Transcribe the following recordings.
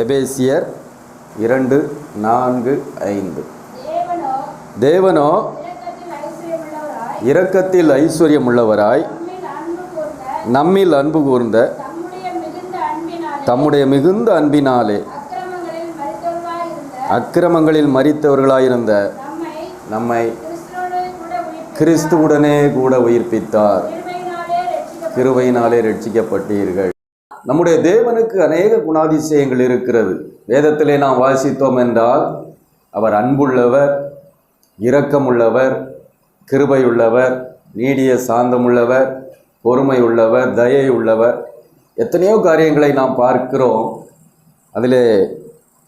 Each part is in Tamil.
எபேசியர் 2:4-5. தேவனோ இரக்கத்தில் ஐஸ்வர்யமுள்ளவராய் நம்மில் அன்பு கூர்ந்த தம்முடைய மிகுந்த அன்பினாலே அக்கிரமங்களில் மரித்தவர்களாயிருந்த நம்மை கிறிஸ்துவுடனே கூட உயிர்ப்பித்தார். கிருபையினாலே ரட்சிக்கப்பட்டீர்கள். நம்முடைய தேவனுக்கு அநேக குணாதிசயங்கள் இருக்கிறது. வேதத்திலே நாம் வாசித்தோம் என்றால், அவர் அன்புள்ளவர், இரக்கமுள்ளவர், கிருபையுள்ளவர், நீடிய சாந்தமுள்ளவர், பொறுமை உள்ளவர், தயை உள்ளவர், எத்தனையோ காரியங்களை நாம் பார்க்கிறோம். அதிலே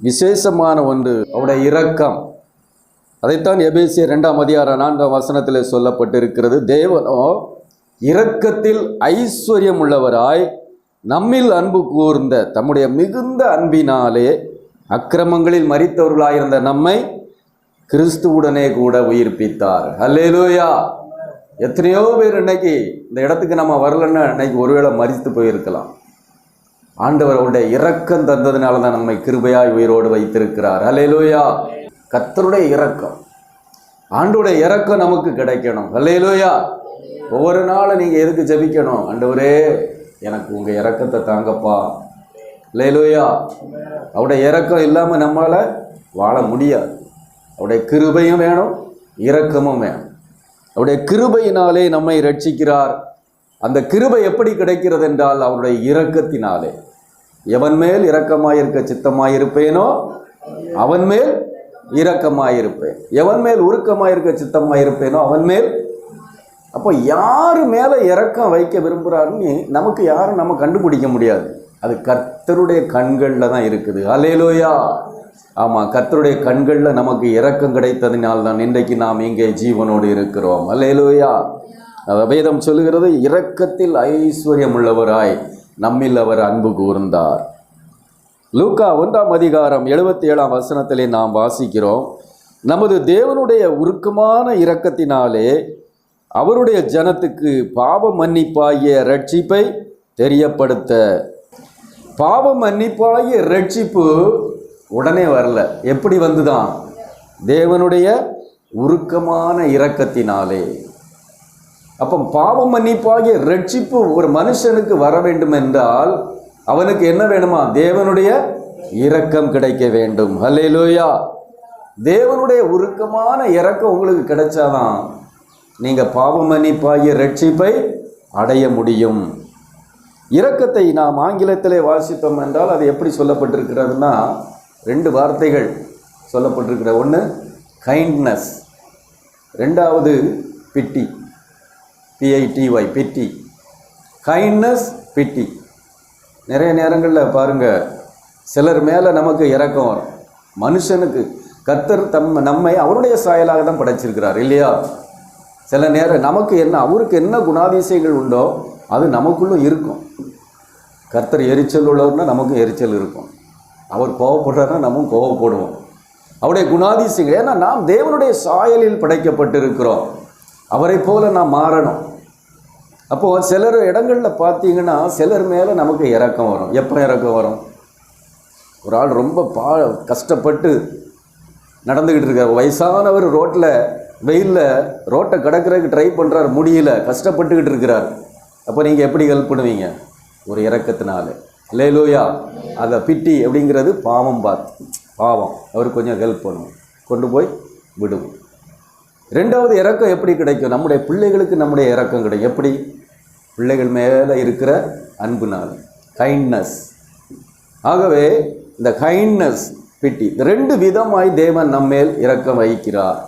விசேஷமான ஒன்று அவருடைய இரக்கம். அதைத்தான் எபேசியர் 2:4 சொல்லப்பட்டிருக்கிறது. தேவனோ இரக்கத்தில் ஐஸ்வர்யம் உள்ளவராய் நம்மில் அன்பு கூர்ந்த தம்முடைய மிகுந்த அன்பினாலே அக்கிரமங்களில் மரித்தவர்களாயிருந்த நம்மை கிறிஸ்துவுடனே கூட உயிர்ப்பித்தார். அல்லேலூயா. எத்தனையோ பேர் இன்னைக்கு இந்த இடத்துக்கு நம்ம வரலன்னா இன்னைக்கு ஒருவேளை மரித்து போயிருக்கலாம். ஆண்டவர் அவருடைய இரக்கம் தந்ததுனால தான் நம்மை கிருபையாய் உயிரோடு வைத்திருக்கிறார். அல்லேலூயா. கர்த்தருடைய இரக்கம், ஆண்டவருடைய இரக்கம் நமக்கு கிடைக்கணும். அல்லேலூயா. ஒவ்வொரு நாளும் நீங்கள் எதுக்கு ஜெபிக்கணும்? ஆண்டவரே, எனக்கு உங்கள் இரக்கத்தை தாங்கப்பா. அல்லேலூயா. அவருடைய இரக்கம் இல்லாமல் நம்மளால் வாழ முடியாது. அவருடைய கிருபையும் வேணும், இரக்கமும் வேணும். அவருடைய கிருபையினாலே நம்மை ரட்சிக்கிறார். அந்த கிருபை எப்படி கிடைக்கிறது என்றால், அவருடைய இரக்கத்தினாலே. எவன் மேல் இரக்கமாயிருக்க சித்தமாயிருப்பேனோ அவன் மேல் இரக்கமாயிருப்பேன், எவன் மேல் உருக்கமாயிருக்க சித்தமாயிருப்பேனோ அவன் மேல். அப்போ யார் மேலே இரக்கம் வைக்க விரும்புகிறாருன்னு நமக்கு யாரும் நம்ம கண்டுபிடிக்க முடியாது. அது கர்த்தருடைய கண்களில் தான் இருக்குது. அல்லேலூயா. ஆமாம், கர்த்தருடைய கண்களில் நமக்கு இரக்கம் கிடைத்ததினால் தான் இன்றைக்கு நாம் இங்கே ஜீவனோடு இருக்கிறோம். அல்லேலூயா. வேதம் சொல்லுகிறது, இரக்கத்தில் ஐஸ்வர்யம் உள்ளவராய் நம்மில் அவர் அன்பு கூர்ந்தார். லூக்கா 1:77 நாம் வாசிக்கிறோம், நமது தேவனுடைய உருக்கமான இரக்கத்தினாலே அவருடைய ஜனத்துக்கு பாவ மன்னிப்பாகிய ரட்சிப்பை தெரியப்படுத்த. பாவ மன்னிப்பாகிய ரட்சிப்பு உடனே வரல. எப்படி வந்துதான்? தேவனுடைய உருக்கமான இரக்கத்தினாலே. அப்போ பாவ மன்னிப்பாகிய ரட்சிப்பு ஒரு மனுஷனுக்கு வர வேண்டும் என்றால் அவனுக்கு என்ன வேணுமா? தேவனுடைய இரக்கம் கிடைக்க வேண்டும். அல்லேலூயா. தேவனுடைய உருக்கமான இரக்கம் உங்களுக்கு கிடைச்சாதான் நீங்கள் பாவ மன்னிப்பாகிய ரட்சிப்பை அடைய முடியும். இரக்கத்தை நாம் ஆங்கிலத்திலே வாசித்தோம் என்றால் அது எப்படி சொல்லப்பட்டிருக்கிறதுனா, 2 வார்த்தைகள் சொல்லப்பட்டிருக்கிற. ஒன்று கைண்ட்னஸ், ரெண்டாவது பிட்டி, PITY, பிட்டி. கைண்ட்னஸ், பிட்டி. நிறைய நேரங்களில் பாருங்கள், சிலர் மேலே நமக்கு இரக்கம் வரும். மனுஷனுக்கு கர்த்தர் நம்மை அவருடைய சாயலாக தான் படைச்சிருக்கிறார் இல்லையா? சில நேரம் நமக்கு என்ன, அவருக்கு என்ன குணாதிசயங்கள் உண்டோ அது நமக்குள்ளும் இருக்கும். கர்த்தர் எரிச்சல் உள்ளவர்னா நமக்கும் எரிச்சல் இருக்கும். அவர் கோவப்படுறாருன்னா நமக்கும் கோவப்படுவோம். அவருடைய குணாதிசயங்கள், ஏன்னா நாம் தேவனுடைய சாயலில் படைக்கப்பட்டிருக்கிறோம். அவரை போல நாம் மாறணும். அப்போது சிலர் இடங்களில் பார்த்தீங்கன்னா சிலர் மேலே நமக்கு இரக்கம் வரும். எப்போ இரக்கம் வரும்? ஒரு ஆள் ரொம்ப கஷ்டப்பட்டு நடந்துக்கிட்டு இருக்கார். வயசானவர் ரோட்டில் வெயிலில் ரோட்டை கடக்கிறதுக்கு ட்ரை பண்ணுறார், முடியல, கஷ்டப்பட்டுக்கிட்டு இருக்கிறார். அப்போ நீங்கள் எப்படி ஹெல்ப் பண்ணுவீங்க? ஒரு இரக்கத்தினால. அல்லேலூயா. அதை பிட்டி அப்படிங்கிறது பாவம் அவருக்கு கொஞ்சம் ஹெல்ப் பண்ணுவோம், கொண்டு போய் விடுவோம். ரெண்டாவது இரக்கம் எப்படி கிடைக்கும்? நம்முடைய பிள்ளைகளுக்கு நம்முடைய இரக்கம் கிடைக்கும். எப்படி? பிள்ளைகள் மேலே இருக்கிற அன்புனால, கைண்ட்னஸ். ஆகவே இந்த கைண்ட்னஸ், பிட்டி, 2 விதமாய் தேவன் நம்மேல் இரக்கம் வைக்கிறார்.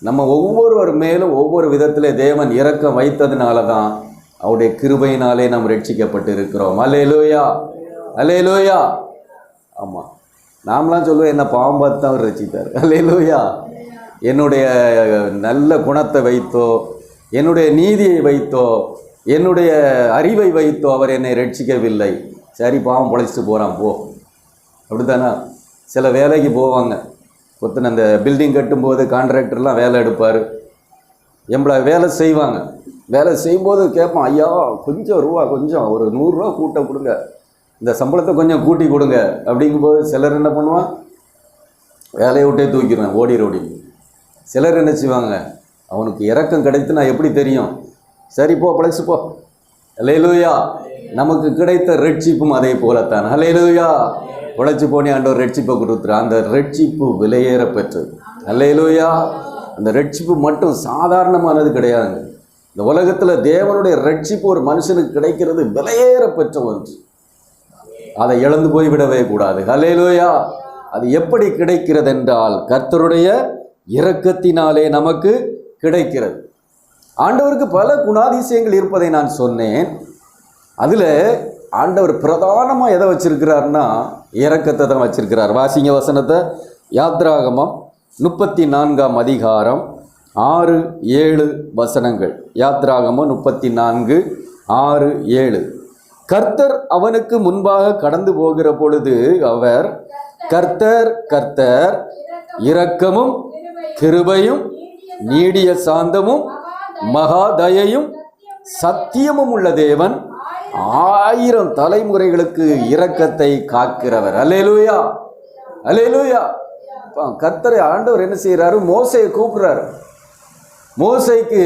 நம்ம ஒவ்வொருவர் மேலும் ஒவ்வொரு விதத்திலே தேவன் இரக்கம் வைத்ததுனால தான் அவருடைய கிருபையினாலே நாம் ரட்சிக்கப்பட்டு இருக்கிறோம். அல்லேலூயா. அல்லேலூயா. ஆமாம், நாம்லாம் சொல்லுவோம், என்ன பாவம் பார்த்து தான் அவர் ரட்சித்தார். அல்லேலூயா. என்னுடைய நல்ல குணத்தை வைத்தோ, என்னுடைய நீதியை வைத்தோ, என்னுடைய அறிவை வைத்தோ அவர் என்னை ரட்சிக்கவில்லை. சரி, பாவம் பொழைச்சிட்டு போகிறான் போ, அப்படித்தானா? சில வேலைக்கு போவாங்க. ஒருத்தன் அந்த பில்டிங் கட்டும்போது கான்ட்ராக்டர்லாம் வேலை எடுப்பார், வேலை செய்வாங்க. வேலை செய்யும்போது கேட்பான், ஐயா கொஞ்சம் ரூபா, கொஞ்சம் ஒரு 100 ரூபா கூட்ட கொடுங்க. இந்த சம்பளத்தை கொஞ்சம் கூட்டி கொடுங்க அப்படிங்கும்போது சிலர் என்ன பண்ணுவான், வேலையை விட்டே தூக்கிடுவேன், ஓடி. சிலர் என்ன செய்வாங்க, அவனுக்கு இரக்கம் கிடைத்து நான் எப்படி தெரியும், சரி போ பிழைச்சு போ. அல்லேலூயா. நமக்கு கிடைத்த ரட்சிப்பும் அதே போலத்தான். அல்லேலூயா. உழைச்சி போனே ஆண்டவர் ரட்சிப்பை கொடுத்துரு. அந்த ரட்சிப்பு விலையேற பெற்றது. அல்லேலூயா. அந்த ரட்சிப்பு மட்டும் சாதாரணமானது கிடையாதுங்க. இந்த உலகத்தில் தேவனுடைய ரட்சிப்பு ஒரு மனுஷனுக்கு கிடைக்கிறது விலையேற பெற்ற ஒன்று. அதை இழந்து போய் விடவே கூடாது. அல்லேலூயா. அது எப்படி கிடைக்கிறது என்றால் கர்த்தருடைய இரக்கத்தினாலே நமக்கு கிடைக்கிறது. ஆண்டவருக்கு பல குணாதிசயங்கள் இருப்பதை நான் சொன்னேன். அதில் ஆண்டவர் பிரதானமாக எதை வச்சிருக்கிறார்னா இரக்கத்தை தான் வச்சிருக்கிறார். வாசிங்க வசனத்தை. யாத்ராகமம் 34ஆம் அதிகாரம் 6-7 வசனங்கள். யாத்ராகமம் 34:6-7. கர்த்தர் அவனுக்கு முன்பாக கடந்து போகிற பொழுது அவர், கர்த்தர் கர்த்தர் இரக்கமும் கிருபையும் நீடிய சாந்தமும் மகா தயையும் சத்தியமும் உள்ள தேவன், 1000 தலைமுறைகளுக்கு இரக்கத்தை காக்கிறவர். அல்லேலூயா. அல்லேலூயா. கர்த்தரை ஆண்டவர் என்ன செய்யறாரு, மோசையை கூப்பிடுறாரு. மோசைக்கு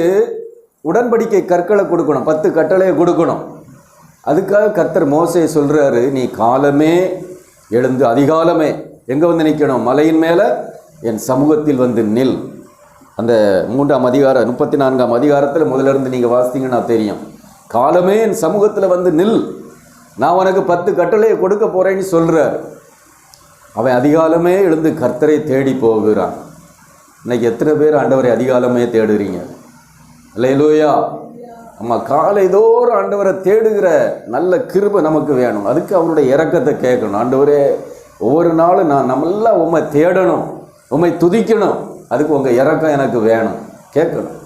உடன்படிக்கை கற்களை கொடுக்கணும், 10 கட்டளையை கொடுக்கணும். அதுக்காக கர்த்தர் மோசையை சொல்றாரு, நீ காலமே எழுந்து அதிகாலமே எங்கே வந்து நிற்கணும், மலையின் மேலே என் சமூகத்தில் வந்து நில். அந்த 3ஆம் அதிகாரம் 34ஆம் அதிகாரத்தில் முதலிருந்து நீங்கள் வாசித்தீங்கன்னா தெரியும். காலமே என் சமூகத்தில் வந்து நில், நான் உனக்கு 10 கட்டளையை கொடுக்க போகிறேன்னு சொல்கிறார். அவன் அதிகாலமே எழுந்து கர்த்தரை தேடி போகிறான். இன்னைக்கு எத்தனை பேர் ஆண்டவரை அதிகாலமே தேடுறீங்க? அல்லேலூயா. நம்ம காலைதோறும் ஆண்டவரை தேடுகிற நல்ல கிருபை நமக்கு வேணும். அதுக்கு அவருடைய இரக்கத்தை கேட்கணும். ஆண்டவரே, ஒவ்வொரு நாளும் நான் நம்மெல்லாம் உம்மை தேடணும், உம்மை துதிக்கணும், அதுக்கு உங்கள் இரக்கம் எனக்கு வேணும் கேட்கணும்.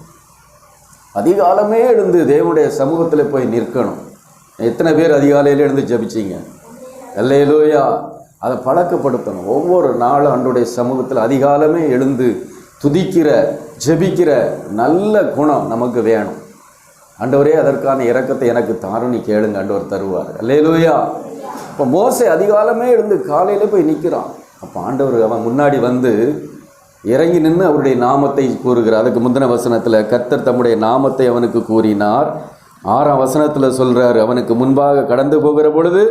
அதிகாலமே எழுந்து தேவனுடைய சமூகத்தில் போய் நிற்கணும். எத்தனை பேர் அதிகாலையில் எழுந்து ஜெபிச்சிங்க? அல்லேலூயா. அதை பழக்கப்படுத்தணும். ஒவ்வொரு நாளும் ஆண்டவருடைய சமூகத்தில் அதிகாலமே எழுந்து துதிக்கிற ஜெபிக்கிற நல்ல குணம் நமக்கு வேணும். ஆண்டவரே, அதற்கான இரக்கத்தை எனக்கு தாருணி கேளுங்க, ஆண்டவர் தருவார். அல்லேலூயா. இப்போ மோசே அதிகாலமே எழுந்து காலையில் போய் நிற்கிறான். அப்போ ஆண்டவர் அவன் முன்னாடி வந்து இறங்கி நின்று அவருடைய நாமத்தை கூறுகிறார். அதுக்கு முந்தின வசனத்தில் கர்த்தர் தம்முடைய நாமத்தை அவனுக்கு கூறினார். 6ஆம் வசனத்தில் சொல்கிறார், அவனுக்கு முன்பாக கடந்து போகிற பொழுது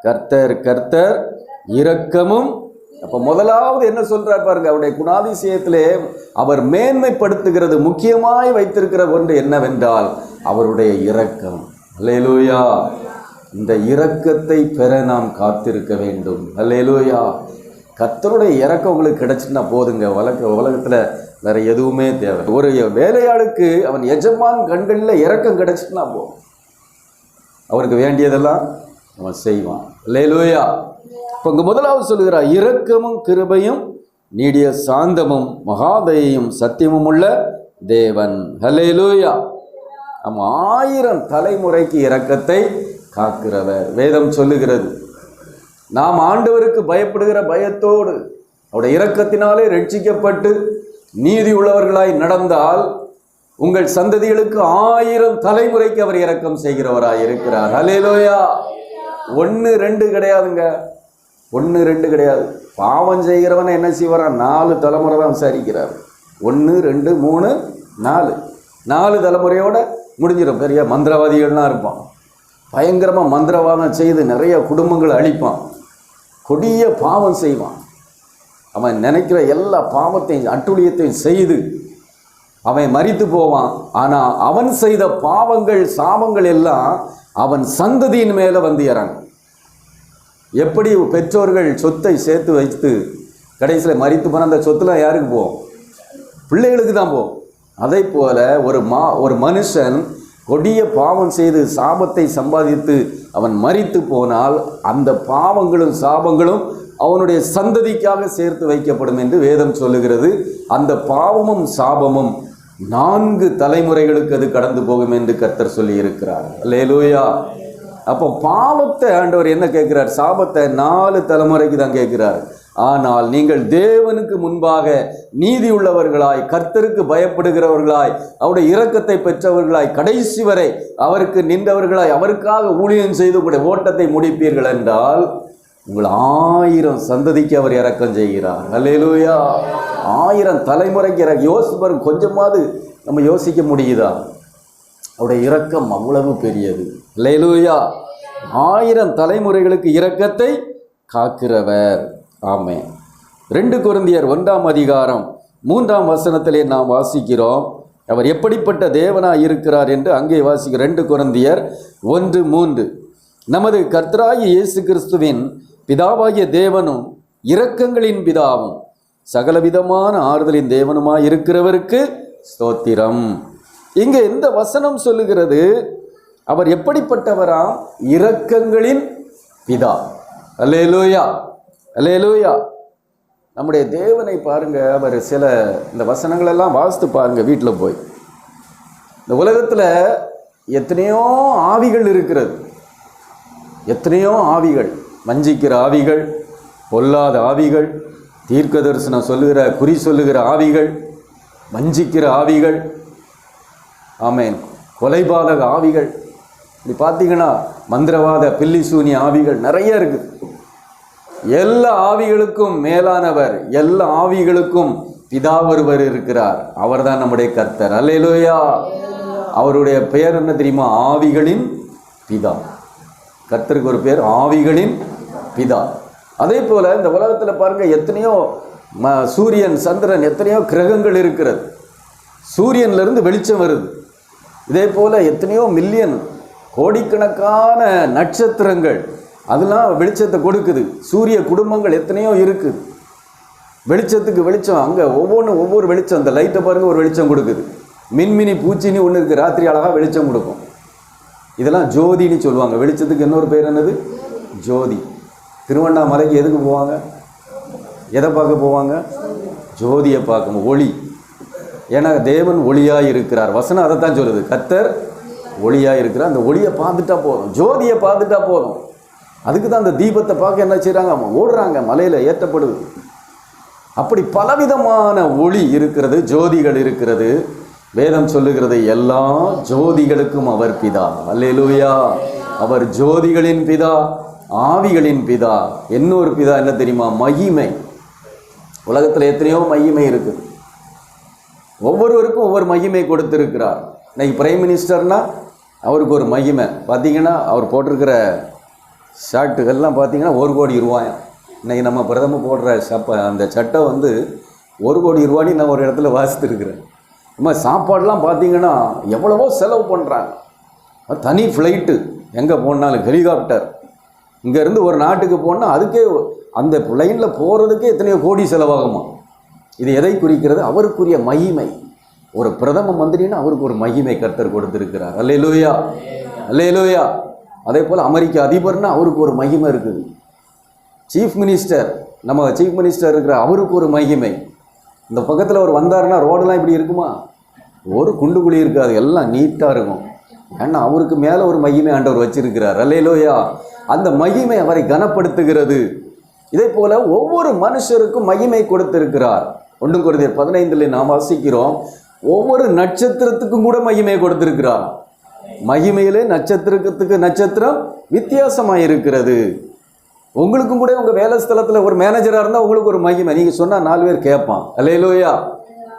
கர்த்தர் கர்த்தர் இரக்கமும். அப்போ முதலாவது என்ன சொல்கிறார் பாருங்க, அவருடைய குணாதிசயத்திலே அவர் மேன்மைப்படுத்துகிறது, முக்கியமாய் வைத்திருக்கிற ஒன்று என்னவென்றால் அவருடைய இரக்கம். அல்லேலூயா. இந்த இரக்கத்தை பெற நாம் காத்திருக்க வேண்டும். அல்லேலூயா. கர்த்தருடைய இரக்கம் உங்களுக்கு கிடைச்சுன்னா போதுங்க. உலகத்தில் வேற எதுவுமே தேவை. ஒரு வேலையாளுக்கு அவன் எஜமான் கண்களில் இரக்கம் கிடைச்சுன்னா போதும், அவருக்கு வேண்டியதெல்லாம் அவன் செய்வான். அல்லேலூயா. இப்போ இங்கே முதலாவது சொல்லுகிறார், இரக்கமும் கிருபையும் நீடிய சாந்தமும் மகாதயையும் சத்தியமும் உள்ள தேவன். அல்லேலூயா. நம்ம 1000 தலைமுறைக்கு இரக்கத்தை காக்கிறவர். வேதம் சொல்லுகிறது, நாம் ஆண்டவருக்கு பயப்படுகிற பயத்தோடு அவருடைய இரக்கத்தினாலே ரட்சிக்கப்பட்டு நீதி உள்ளவர்களாய் நடந்தால் உங்கள் சந்ததிகளுக்கு 1000 தலைமுறைக்கு அவர் இரக்கம் செய்கிறவராய் இருக்கிறார். அல்லேலூயா. 1 2 கிடையாதுங்க, 1 2 கிடையாது. பாவம் செய்கிறவனை என்ன செய்வாரான், 4 தலைமுறை தான் விசாரிக்கிறார். 1 2 3 4 தலைமுறையோட முடிஞ்சிடும். பெரிய மந்திரவாதிகள்லாம் இருப்பான், பயங்கரமாக மந்திரவாதம் செய்து நிறைய குடும்பங்களை அழிப்பான், கொடிய பாவம் செய்வான். அவன் நினைக்கிற எல்லா பாவத்தையும் அட்டுழியத்தையும் செய்து அவன் மரித்து போவான். ஆனால் அவன் செய்த பாவங்கள் சாபங்கள் எல்லாம் அவன் சந்ததியின் மேலே வந்து இறங்கும். எப்படி பெற்றோர்கள் சொத்தை சேர்த்து வைத்து கடைசியில் மரித்து போன அந்த சொத்துலாம் யாருக்கு போகும்? பிள்ளைகளுக்கு தான் போகும். அதை போல ஒரு மனுஷன் கொடிய பாவம் செய்து சாபத்தை சம்பாதித்து அவன் மரித்து போனால் அந்த பாவங்களும் சாபங்களும் அவனுடைய சந்ததிக்காக சேர்த்து வைக்கப்படும் என்று வேதம் சொல்லுகிறது. அந்த பாவமும் சாபமும் 4 தலைமுறைகளுக்கு அது கடந்து போகும் என்று கர்த்தர் சொல்லி இருக்கிறார். அல்லேலூயா. அப்போ பாவத்தை ஆண்டவர் என்ன கேட்கிறார்? சாபத்தை 4 தலைமுறைக்கு தான் கேட்கிறார். ஆனால் நீங்கள் தேவனுக்கு முன்பாக நீதியுள்ளவர்களாய், கர்த்தருக்கு பயப்படுகிறவர்களாய், அவருடைய இரக்கத்தை பெற்றவர்களாய், கடைசி வரை அவருக்கு நின்றவர்களாய், அவருக்காக ஊழியம் செய்து கூட ஓட்டத்தை முடிப்பீர்கள் என்றால் உங்கள் 1000 சந்ததிக்கு அவர் இரக்கம் செய்கிறார். அல்லேலூயா. 1000 தலைமுறைக்கு யோசிப்பார். கொஞ்சமாவது நம்ம யோசிக்க முடியுதா? அவருடைய இரக்கம் அவ்வளவு பெரியது. அல்லேலூயா. 1000 தலைமுறைகளுக்கு இரக்கத்தை காக்கிறவர். ஆமென். 2 கொரிந்தியர் 1ஆம் அதிகாரம் 3ஆம் வசனத்திலே நாம் வாசிக்கிறோம். அவர் எப்படிப்பட்ட தேவனாய் இருக்கிறார் என்று அங்கே வாசிக்கிறோம். 2 கொரிந்தியர் 1:3. நமது கர்த்தராகிய இயேசு கிறிஸ்துவின் பிதாவாகிய தேவனும் இரக்கங்களின் பிதாவும் சகலவிதமான ஆறுதலின் தேவனுமாய் இருக்கிறவருக்கு ஸ்தோத்திரம். இங்கே இந்த வசனம் சொல்லுகிறது, அவர் எப்படிப்பட்டவராம்? இரக்கங்களின் பிதா. அல்லேலூயா, அல்லேலூயா. நம்முடைய தேவனை பாருங்க. அவர் சில இந்த வசனங்கள் எல்லாம் வாசித்து பாருங்க வீட்டில் போய். இந்த உலகத்தில் எத்தனையோ ஆவிகள் இருக்கிறது, எத்தனையோ ஆவிகள், வஞ்சிக்கிற ஆவிகள், பொல்லாத ஆவிகள், தீர்க்க தரிசனம் சொல்லுகிற, குறி சொல்லுகிற ஆவிகள், வஞ்சிக்கிற ஆவிகள், ஆமேன், கொலைபாதக ஆவிகள், இப்படி பார்த்தீங்கன்னா மந்திரவாத பில்லி சூனிய ஆவிகள் நிறைய இருக்குது. எல்லா ஆவிகளுக்கும் மேலானவர், எல்லா ஆவிகளுக்கும் பிதா ஒருவர் இருக்கிறார். அவர் தான் நம்முடைய கர்த்தர். அல்லேலூயா. அவருடைய பெயர் என்ன தெரியுமா? ஆவிகளின் பிதா. கர்த்தருக்கு ஒரு பேர் ஆவிகளின் பிதா. அதே போல இந்த உலகத்தில் பாருங்க, எத்தனையோ சூரியன், சந்திரன், எத்தனையோ கிரகங்கள் இருக்கிறது. சூரியன்லேருந்து வெளிச்சம் வருது. இதே போல் எத்தனையோ மில்லியன், கோடிக்கணக்கான நட்சத்திரங்கள், அதெல்லாம் வெளிச்சத்தை கொடுக்குது. சூரிய குடும்பங்கள் எத்தனையோ இருக்குது. வெளிச்சத்துக்கு வெளிச்சம், அங்கே ஒவ்வொரு வெளிச்சம். அந்த லைட்டை பாருங்கள், ஒரு வெளிச்சம் கொடுக்குது. மின்மினி பூச்சினி ஒன்று இருக்குது, ராத்திரி அழகாக வெளிச்சம் கொடுக்கும். இதெல்லாம் ஜோதின்னு சொல்லுவாங்க. வெளிச்சத்துக்கு இன்னொரு பேர் என்னது? ஜோதி. திருவண்ணாமலைக்கு எதுக்கு போவாங்க? எதை பார்க்க போவாங்க? ஜோதியை பார்க்கணும், ஒளி. ஏன்னா தேவன் ஒளியாக இருக்கிறார். வசனம் அதை தான் சொல்லுது. கர்த்தர் ஒளியாக இருக்கிறார். அந்த ஒளியை பார்த்துட்டா போதும், ஜோதியை பார்த்துட்டா போதும். அதுக்கு தான் அந்த தீபத்தை பார்க்க என்ன செய்கிறாங்க? ஓடுறாங்க, மலையில் ஏற்றப்படுது. அப்படி பலவிதமான ஒளி இருக்கிறது, ஜோதிகள் இருக்கிறது. வேதம் சொல்லுகிறது, எல்லா ஜோதிகளுக்கும் அவர் பிதா. அல்லேலூயா. அவர் ஜோதிகளின் பிதா, ஆவிகளின் பிதா. இன்னொரு பிதா என்ன தெரியுமா? மகிமை. உலகத்தில் எத்தனையோ மகிமை இருக்குது. ஒவ்வொருவருக்கும் ஒவ்வொரு மகிமை கொடுத்திருக்கிறார். இன்னைக்கு பிரைம் மினிஸ்டர்னா அவருக்கு ஒரு மகிமை. பார்த்தீங்கன்னா அவர் போட்டிருக்கிற ஷர்ட்டுகள்லாம் பார்த்தீங்கன்னா 1 கோடி ரூபாயாம். இன்றைக்கி நம்ம பிரதமர் போடுற அந்த சட்டை வந்து 1 கோடி ரூபான்னு நான் ஒரு இடத்துல வாசித்துருக்கிறேன். நம்ம சாப்பாடெலாம் பார்த்தீங்கன்னா எவ்வளவோ செலவு பண்ணுறாங்க. தனி ஃப்ளைட்டு, எங்கே போனாலும் ஹெலிகாப்டர். இங்கேருந்து ஒரு நாட்டுக்கு போனால் அதுக்கே, அந்த லைனில் போகிறதுக்கே எத்தனையோ கோடி செலவாகுமா. இது எதை குறிக்கிறது? அவருக்குரிய மகிமை. ஒரு பிரதம மந்திரின்னா அவருக்கு ஒரு மகிமை கர்த்தர் கொடுத்திருக்கிறார். அல்லேலூயா, அல்லேலூயா. அதே போல் அமெரிக்க அதிபர்னா அவருக்கு ஒரு மகிமை இருக்குது. சீஃப் மினிஸ்டர், நம்ம சீஃப் மினிஸ்டர் இருக்கிற அவருக்கு ஒரு மகிமை. இந்த பக்கத்தில் அவர் வந்தாருன்னா ரோடெல்லாம் இப்படி இருக்குமா? ஒரு குண்டு குழி இருக்காது, எல்லாம் நீட்டாக இருக்கும். ஏன்னா அவருக்கு மேலே ஒரு மகிமை ஆண்டவர் வச்சிருக்கிறார். அல்லேலூயா. அந்த மகிமை அவரை கனப்படுத்துகிறது. இதே போல ஒவ்வொரு மனுஷருக்கும் மகிமை கொடுத்திருக்கிறார். 1 கொரிந்தியர் 15 நாம் வாசிக்கிறோம், ஒவ்வொரு நட்சத்திரத்துக்கும் கூட மகிமை கொடுத்திருக்கிறார். மகிமையிலே நட்சத்திரத்துக்கு நட்சத்திரம் வித்தியாசமாக இருக்கிறது. உங்களுக்கும் கூட உங்கள் வேலை ஸ்தலத்தில் ஒரு மேனேஜராக இருந்தால் உங்களுக்கு ஒரு மகிமை. நீங்கள் சொன்னால் 4 பேர் கேட்பான். அல்லேலூயா.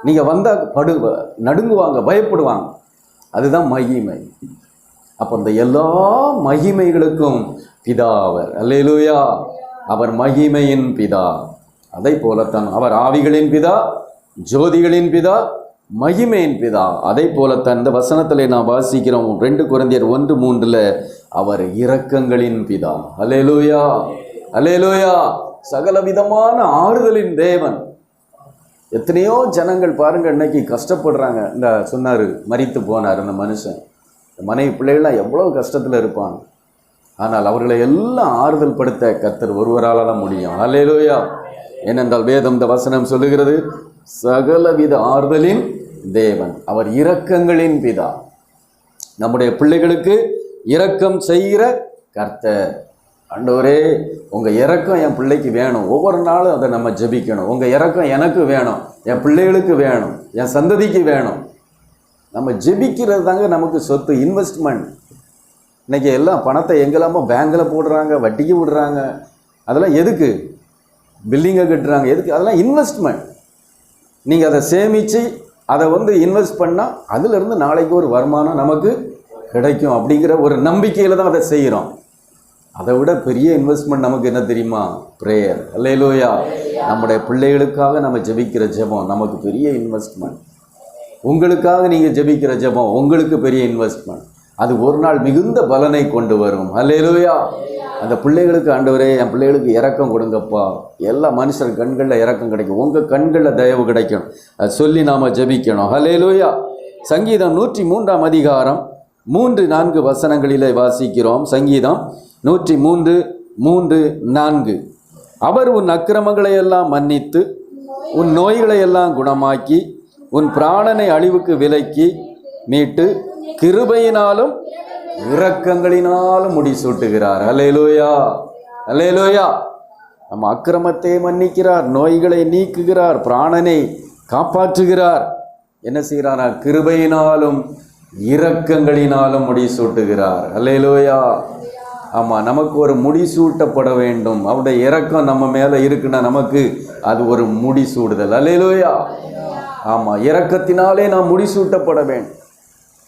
நீங்கள் வந்தால் நடுங்குவாங்க, பயப்படுவாங்க. அதுதான் மகிமை. அப்போ இந்த எல்லா மகிமைகளுக்கும் பிதா அவர். அல்லேலூயா. அவர் மகிமையின் பிதா. அதை போலத்தான் அவர் ஆவிகளின் பிதா, ஜோதிகளின் பிதா, மகிமையின் பிதா. அதை போலத்தான் இந்த வசனத்திலே நாம் வாசிக்கிறோம் 2 கொரிந்தியர் 1:3 அவர் இரக்கங்களின் பிதா. அல்லேலூயா, அல்லேலூயா. சகல விதமான ஆறுதலின் தேவன். எத்தனையோ ஜனங்கள் பாருங்க இன்னைக்கு கஷ்டப்படுறாங்க. இந்த சொன்னார், மரித்து போனார் அந்த மனுஷன். மனைவி பிள்ளைகள்லாம் எவ்வளோ கஷ்டத்தில் இருப்பாங்க. ஆனால் அவர்களை எல்லாம் ஆறுதல் படுத்த கர்த்தர் ஒருவரால் தான் முடியும். அல்லேலூயா. ஏனென்றால் வேதம் இந்த வசனம் சொல்லுகிறது, சகலவித ஆறுதலின் தேவன். அவர் இரக்கங்களின் பிதா. நம்முடைய பிள்ளைகளுக்கு இரக்கம் செய்கிற கர்த்தர். ஆண்டவரே உங்கள் இரக்கம் என் பிள்ளைக்கு வேணும். ஒவ்வொரு நாளும் அதை நம்ம ஜெபிக்கணும். உங்கள் இரக்கம் எனக்கு வேணும், என் பிள்ளைகளுக்கு வேணும், என் சந்ததிக்கு வேணும். நம்ம ஜெபிக்கிறது தாங்க நமக்கு சொத்து, இன்வெஸ்ட்மெண்ட். இன்றைக்கி எல்லாம் பணத்தை எங்கெல்லாமோ பேங்கில் போடுறாங்க, வட்டிக்கு விடுறாங்க. அதெல்லாம் எதுக்கு? பில்டிங்கை கட்டுறாங்க, எதுக்கு? அதெல்லாம் இன்வெஸ்ட்மெண்ட். நீங்கள் அதை சேமித்து அதை இன்வெஸ்ட் பண்ணால் அதிலிருந்து நாளைக்கு ஒரு வருமானம் நமக்கு கிடைக்கும் அப்படிங்கிற ஒரு நம்பிக்கையில் தான் அதை செய்கிறோம். அதை விட பெரிய இன்வெஸ்ட்மெண்ட் நமக்கு என்ன தெரியுமா? ப்ரேயர். அல்லேலூயா. நம்முடைய பிள்ளைகளுக்காக நம்ம ஜெபிக்கிற ஜெபம் நமக்கு பெரிய இன்வெஸ்ட்மெண்ட். உங்களுக்காக நீங்கள் ஜெபிக்கிற ஜெபம் உங்களுக்கு பெரிய இன்வெஸ்ட்மெண்ட். அது ஒரு நாள் மிகுந்த பலனை கொண்டு வரும். அல்லேலூயா. அந்த பிள்ளைகளுக்கு ஆண்டவரே என் பிள்ளைகளுக்கு இரக்கம் கொடுங்கப்பா. எல்லா மனுஷர் கண்களில் இரக்கம் கிடைக்கும், உங்கள் கண்களில் தயவு கிடைக்கும். அது சொல்லி நாம் ஜெபிக்கணும். அல்லேலூயா. சங்கீதம் 103 அதிகாரம் 3-4 வசனங்களிலே வாசிக்கிறோம். சங்கீதம் 103, 3, 4. அவர் உன் அக்கிரமங்களை எல்லாம் மன்னித்து உன் நோய்களை எல்லாம் குணமாக்கி உன் பிராணனை அழிவுக்கு விலக்கி மீட்டு கிருபையினாலும் இரக்கங்களினாலும் முடிசூட்டுகிறார். அல்லேலூயா. அல்லேலூயா. நம்ம அக்கிரமத்தை மன்னிக்கிறார், நோய்களை நீக்குகிறார், பிராணனை காப்பாற்றுகிறார். என்ன செய்கிறாரா? கிருபையினாலும் இரக்கங்களினாலும் முடிசூட்டுகிறார். அல்லேலூயா. ஆமாம், நமக்கு ஒரு முடிசூட்டப்பட வேண்டும். அவருடைய இரக்கம் நம்ம மேலே இருக்குன்னா நமக்கு அது ஒரு முடிசூடுதல். அல்லேலூயா. ஆமாம், இரக்கத்தினாலே நாம் முடிசூட்டப்பட வேண்டும்.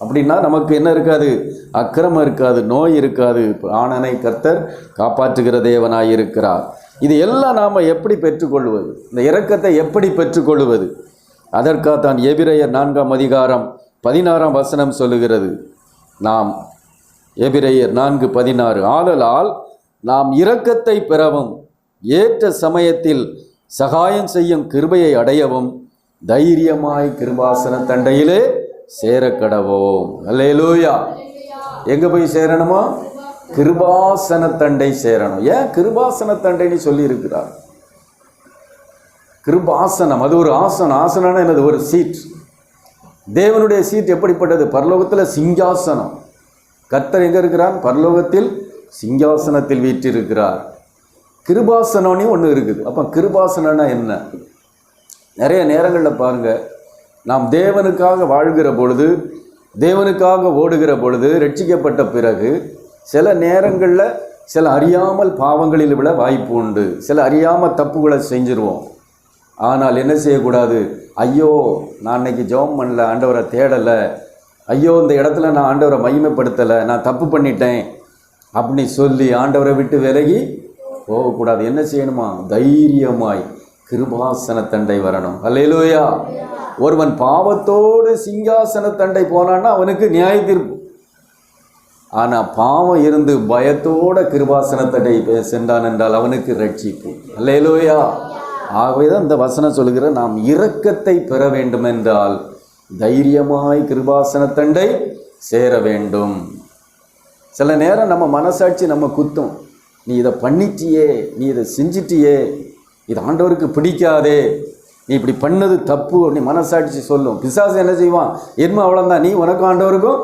அப்படின்னா நமக்கு என்ன இருக்காது? அக்கிரமம் இருக்காது, நோய் இருக்காது. பிராணனை கர்த்தர் காப்பாற்றுகிற தேவனாய் இருக்கிறார். இது எல்லாம் நாம் எப்படி பெற்றுக்கொள்வது? இந்த இரக்கத்தை எப்படி பெற்றுக்கொள்வது? அதற்காகத்தான் எபிரெயர் 4 அதிகாரம் 16 வசனம் சொல்லுகிறது. நாம் எபிரெயர் 4:16, ஆதலால் நாம் இரக்கத்தை பெறவும் ஏற்ற சமயத்தில் சகாயம் செய்யும் கிருபையை அடையவும் தைரியமாய் கிருபாசன தண்டையிலே சேரக்கடவோம். அல்லேலூயா. எங்கே போய் சேரணுமா? கிருபாசன தண்டை சேரணும். ஏன் கிருபாசன தண்டைன்னு சொல்லி இருக்கிறார்? கிருபாசனம் அது ஒரு ஆசனம். ஆசனம்னா என்னது? ஒரு சீட். தேவனுடைய சீட் எப்படிப்பட்டது? பரலோகத்தில் சிங்காசனம். கர்த்தர் எங்கே இருக்கிறார்? பரலோகத்தில் சிங்காசனத்தில் வீற்றிருக்கிறார். கிருபாசனம்னு ஒன்று இருக்குது. அப்போ கிருபாசனம்னா என்ன? நிறைய நேரங்களில் பாருங்கள், நாம் தேவனுக்காக வாழ்கிற பொழுது, தேவனுக்காக ஓடுகிற பொழுது, ரட்சிக்கப்பட்ட பிறகு சில நேரங்களில் சில அறியாமல் பாவங்களில் விட வாய்ப்பு உண்டு. சில அறியாமல் தப்புகளை செஞ்சுருவோம். ஆனால் என்ன செய்யக்கூடாது? ஐயோ நான் அன்னைக்கு ஜெபம் பண்ணல, ஆண்டவரை தேடலை, ஐயோ இந்த இடத்துல நான் ஆண்டவரை மகிமைப்படுத்தலை, நான் தப்பு பண்ணிட்டேன் அப்படி சொல்லி ஆண்டவரை விட்டு விலகி போகக்கூடாது. என்ன செய்யணுமா? தைரியமாய் கிருபாசன தண்டை வரணும். அல்லேலூயா. ஒருவன் பாவத்தோடு சிங்காசன தண்டை போனான்னா அவனுக்கு நியாய தீர்ப்பு. ஆனால் பாவம் இருந்து பயத்தோட கிருபாசன தண்டை சென்றான் என்றால் அவனுக்கு ரட்சிப்பு. அல்லேலூயா. ஆகவே தான் இந்த வசனம் சொல்லுகிற, நாம் இரக்கத்தை பெற வேண்டும் என்றால் தைரியமாய் கிருபாசன தண்டை சேர வேண்டும். சில நேரம் நம்ம மனசாட்சி நம்ம குத்தும். நீ இதை பண்ணிட்டியே, நீ இதை செஞ்சிட்டியே, இது ஆண்டவருக்கு பிடிக்காதே, நீ இப்படி பண்ணது தப்பு அப்படின்னு மனசாட்சி சொல்லும். பிசாசு என்ன செய்வான்? என்ன அவ்வளோதான், நீ உனக்கும் ஆண்டவருக்கும்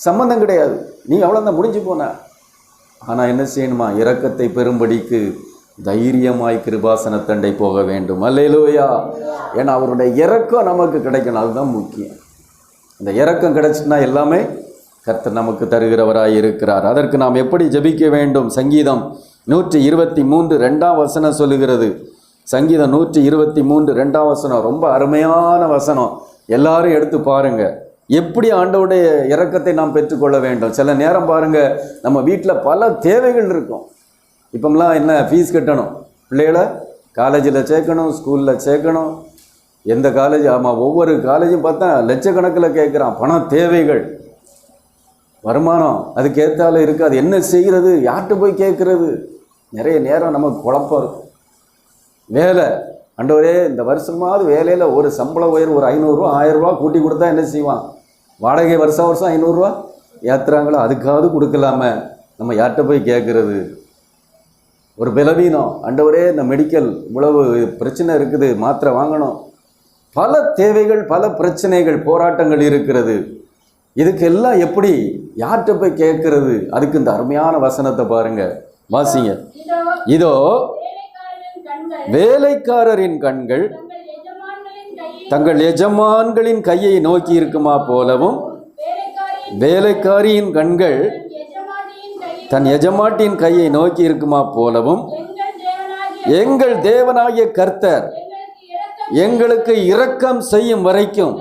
சம்பந்தம் கிடையாது, நீ அவ்வளோதான், முடிஞ்சு போன. ஆனால் என்ன செய்யணுமா? இரக்கத்தை பெறும்படிக்கு தைரியமாய் கிருபாசன தண்டை போக வேண்டும். அல்லேலூயா. ஏன்னா அவருடைய இரக்கம் நமக்கு கிடைக்கணும், அதுதான் முக்கியம். இந்த இரக்கம் கிடைச்சுன்னா எல்லாமே கர்த்தர் நமக்கு தருகிறவராய் இருக்கிறார். அதற்கு நாம் எப்படி ஜெபிக்க வேண்டும்? சங்கீதம் 123 2ஆம் வசனம் சொல்லுகிறது. சங்கீதம் 123 2ஆம் வசனம் ரொம்ப அருமையான வசனம். எல்லாரும் எடுத்து பாருங்க, எப்படி ஆண்டவருடைய இரக்கத்தை நாம் பெற்றுக்கொள்ள வேண்டும். சில நேரம் பாருங்க, நம்ம வீட்டில் பல தேவைகள் இருக்கும். இப்போம்லாம் என்ன, ஃபீஸ் கட்டணும், பிள்ளைகளை காலேஜில் சேர்க்கணும், ஸ்கூலில் சேர்க்கணும். எந்த காலேஜ்? ஆமாம், ஒவ்வொரு காலேஜும் பார்த்தா லட்சக்கணக்கில் கேட்குறான். பணம் தேவைகள், வருமானம் அதுக்கேற்றால இருக்காது. என்ன செய்கிறது? யார்கிட்ட போய் கேட்குறது? நிறைய நேரம் நமக்கு குழப்பம் இருக்கும். வேலை, ஆண்டவரே இந்த வருஷமாவது வேலையில் ஒரு சம்பள உயர்வு ஒரு 500 ரூபா 1000 ரூபா கூட்டி கொடுத்தா என்ன செய்வான்? வாடகை வருஷம் 500 ரூபா ஏற்றுறாங்களோ அதுக்காவது கொடுக்கலாம, நம்ம யார்கிட்ட போய் கேட்குறது? ஒரு பலவீனம், ஆண்டவரே இந்த மெடிக்கல் இவ்வளவு பிரச்சனை இருக்குது, மாத்திரை வாங்கணும். பல தேவைகள், பல பிரச்சனைகள், போராட்டங்கள் இருக்கிறது. இதுக்கெல்லாம் எப்படி யார்கிட்ட போய் கேட்கறது? அதுக்கு இந்த அருமையான வசனத்தை பாருங்க. வாசிங்க. இதோ வேலைக்காரரின் கண்கள் தங்கள் எஜமான்களின் கையை நோக்கி இருக்குமா போலவும், வேலைக்காரியின் கண்கள் தன் எஜமாட்டின் கையை நோக்கி இருக்குமா போலவும், எங்கள் தேவனாகிய கர்த்தர் எங்களுக்கு இரக்கம் செய்யும் வரைக்கும்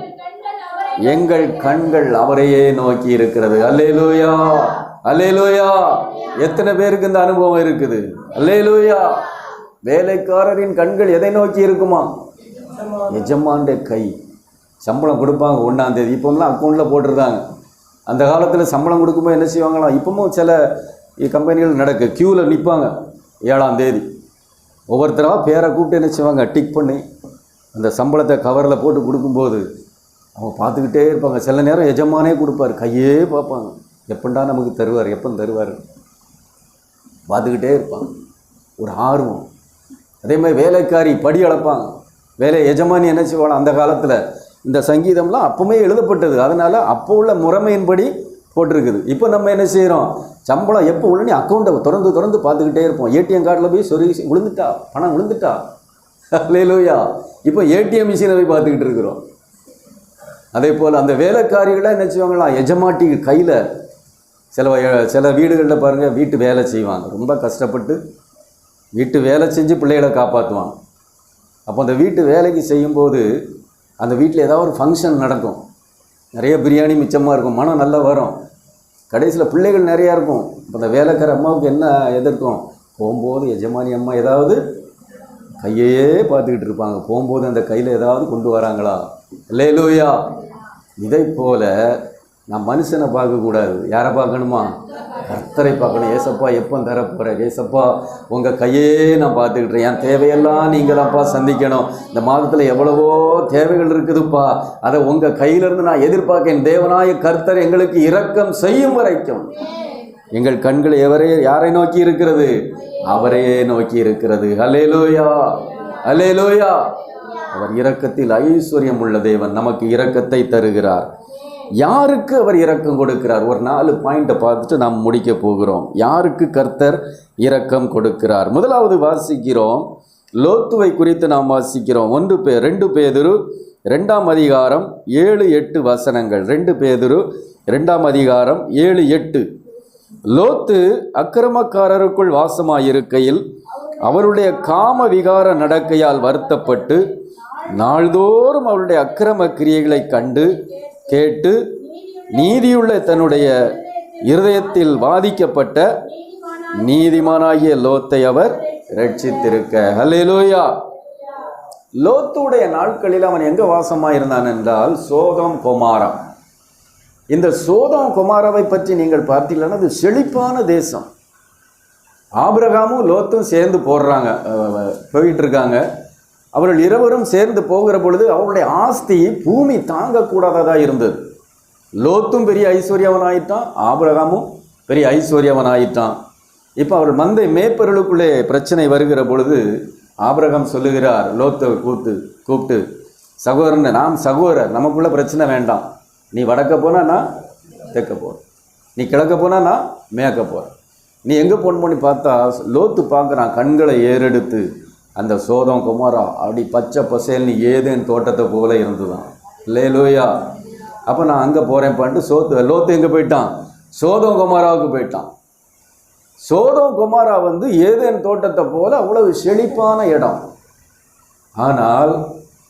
எங்கள் கண்கள் அவரையே நோக்கி இருக்கிறது. அல்லேலூயா, அல்லேலூயா. எத்தனை பேருக்கு இந்த அனுபவம் இருக்குது? அல்லேலூயா. வேலைக்காரரின் கண்கள் எதை நோக்கி இருக்குமா? எஜமானுடைய கை. சம்பளம் கொடுப்பாங்க 1ஆம் தேதி. இப்போலாம் அக்கௌண்ட்டில் போட்டிருந்தாங்க. அந்த காலத்தில் சம்பளம் கொடுக்கும்போது என்ன செய்வாங்களாம், இப்போவும் சில கம்பெனிகள் நடக்கு, க்யூவில் நிற்பாங்க 7ஆம் தேதி. ஒவ்வொருத்தராக பேரை கூப்பிட்டு என்ன செய்வாங்க, டிக் பண்ணி அந்த சம்பளத்தை கவரில் போட்டு கொடுக்கும்போது அவங்க பார்த்துக்கிட்டே இருப்பாங்க. சில நேரம் எஜமானே கொடுப்பார், கையே பார்ப்பாங்க, எப்பண்டா நமக்கு தருவார், எப்போ தருவார், பார்த்துக்கிட்டே இருப்பாங்க, ஒரு ஆர்வம். அதே மாதிரி வேலைக்காரி படி அளப்பாங்க. வேலை எஜமானி என்ன செய்வாங்க, அந்த காலத்தில் இந்த சங்கீதம்லாம் அப்போவே எழுதப்பட்டது, அதனால் அப்போ உள்ள முறைமையின்படி போட்டிருக்குது. இப்போ நம்ம என்ன செய்கிறோம், சம்பளம் எப்போ உடனே அக்கௌண்ட்டை திறந்து பார்த்துக்கிட்டே இருப்போம். ஏடிஎம் கார்டில் போய் விழுந்துட்டா, பணம் விழுந்துட்டா, அல்லேலூயா. இப்போ ஏடிஎம் மிஷினை போய் பார்த்துக்கிட்டு இருக்கிறோம். அதே போல் அந்த வேலைக்காரிகளாக என்ன செய்வாங்களாம், எஜமாட்டி கையில் சில வீடுகளில் பாருங்கள், வீட்டு வேலை செய்வாங்க, ரொம்ப கஷ்டப்பட்டு வீட்டு வேலை செஞ்சு பிள்ளைகளை காப்பாற்றுவாங்க. அப்போ அந்த வீட்டு வேலைக்கு செய்யும்போது அந்த வீட்டில் ஏதாவது ஒரு ஃபங்க்ஷன் நடக்கும், நிறைய பிரியாணி மிச்சமாக இருக்கும், மனம் நல்லா வரும், கடைசியில் பிள்ளைகள் நிறையா இருக்கும். இப்போ அந்த வேலைக்கார அம்மாவுக்கு என்ன எதிர்க்கும், போகும்போது எஜமானி அம்மா ஏதாவது கையையே பார்த்துக்கிட்டு இருப்பாங்க, போகும்போது அந்த கையில் ஏதாவது கொண்டு வராங்களா. அல்லேலூயா. இதை போல் நான் மனுஷனை பார்க்கக்கூடாது, யாரை பார்க்கணுமா, கர்த்தரை பார்க்கணும். ஏசப்பா எப்போ தர போகிறேன், ஏசப்பா உங்கள் கையே நான் பார்த்துக்கிட்டேன், என் தேவையெல்லாம் நீங்கள் தான்ப்பா சந்திக்கணும். இந்த மாதத்தில் எவ்வளவோ தேவைகள் இருக்குதுப்பா, அதை உங்கள் கையிலிருந்து நான் எதிர்பார்க்கேன். தேவனாய கர்த்தர் எங்களுக்கு இரக்கம் செய்யும் வரைக்கும் எங்கள் கண்கள் யாரை நோக்கி இருக்கிறது, அவரையே நோக்கி இருக்கிறது. அல்லேலூயா, அல்லேலூயா. அவர் இரக்கத்தில் ஐஸ்வர்யம் உள்ள தேவன், நமக்கு இரக்கத்தை தருகிறார். யாருக்கு அவர் இரக்கம் கொடுக்கிறார்? ஒரு 4 பாயிண்ட்டை பார்த்துட்டு நாம் முடிக்க போகிறோம். யாருக்கு கர்த்தர் இரக்கம் கொடுக்கிறார்? முதலாவது வாசிக்கிறோம், லோத்துவை குறித்து நாம் வாசிக்கிறோம். 2 பேதுரு 2ஆம் அதிகாரம் 7-8 வசனங்கள். 2 பேதுரு 2ஆம் அதிகாரம் 7-8. லோத்து அக்கிரமக்காரருக்குள் வாசமாயிருக்கையில் அவருடைய காம விகார நடக்கையால் வருத்தப்பட்டு நாள்தோறும் அவருடைய அக்கிரம கிரியைகளை கண்டு கேட்டு நீதியுள்ள தன்னுடைய இருதயத்தில் வாதிக்கப்பட்ட நீதிமானாகிய லோத்தை அவர் ரட்சித்திருக்க. அல்லேலூயா. லோத்துடைய நாட்களில் அவன் எங்கே வாசமாக இருந்தான் என்றால் சோதோம் கொமாரா. இந்த சோதோம் கொமாராவை பற்றி நீங்கள் பார்த்தீங்கன்னா அது செழிப்பான தேசம். ஆபிரகாமும் லோத்தும் சேர்ந்து போயிட்டு இருக்காங்க. அவர்கள் இருவரும் சேர்ந்து போகிற பொழுது அவருடைய ஆஸ்தி பூமி தாங்கக்கூடாததாக இருந்தது. லோத்தும் பெரிய ஐஸ்வர்யவனாயிட்டான், ஆபிரகாமும் பெரிய ஐஸ்வர்யவனாயிட்டான். இப்போ அவர் மந்தை மேய்ப்பர்களுக்குள்ளே பிரச்சனை வருகிற பொழுது ஆபிரகாம் சொல்லுகிறார், லோத்தை கூப்பிட்டு சகோதரன், நாம் சகோதரர், நமக்குள்ள பிரச்சனை வேண்டாம், நீ வடக்க போனால் நான் தெற்க போகிறேன், நீ கிழக்க போனால் நான் மேற்க போகிறேன், நீ எங்கே போகணும்னு பார்த்தா லோத்து பார்க்குறான், கண்களை ஏறெடுத்து அந்த சோதம் குமாரா அப்படி பச்சை பசேல்னு ஏதேன் தோட்டத்தை போல இருந்துதான். அல்லேலூயா. அப்போ நான் அங்கே போகிறேன் பண்ணிட்டு லோத்து எங்கே போயிட்டான், சோதம் குமாராவுக்கு போயிட்டான். சோதம் குமாரா ஏதேன் தோட்டத்தை போல அவ்வளவு செழிப்பான இடம். ஆனால்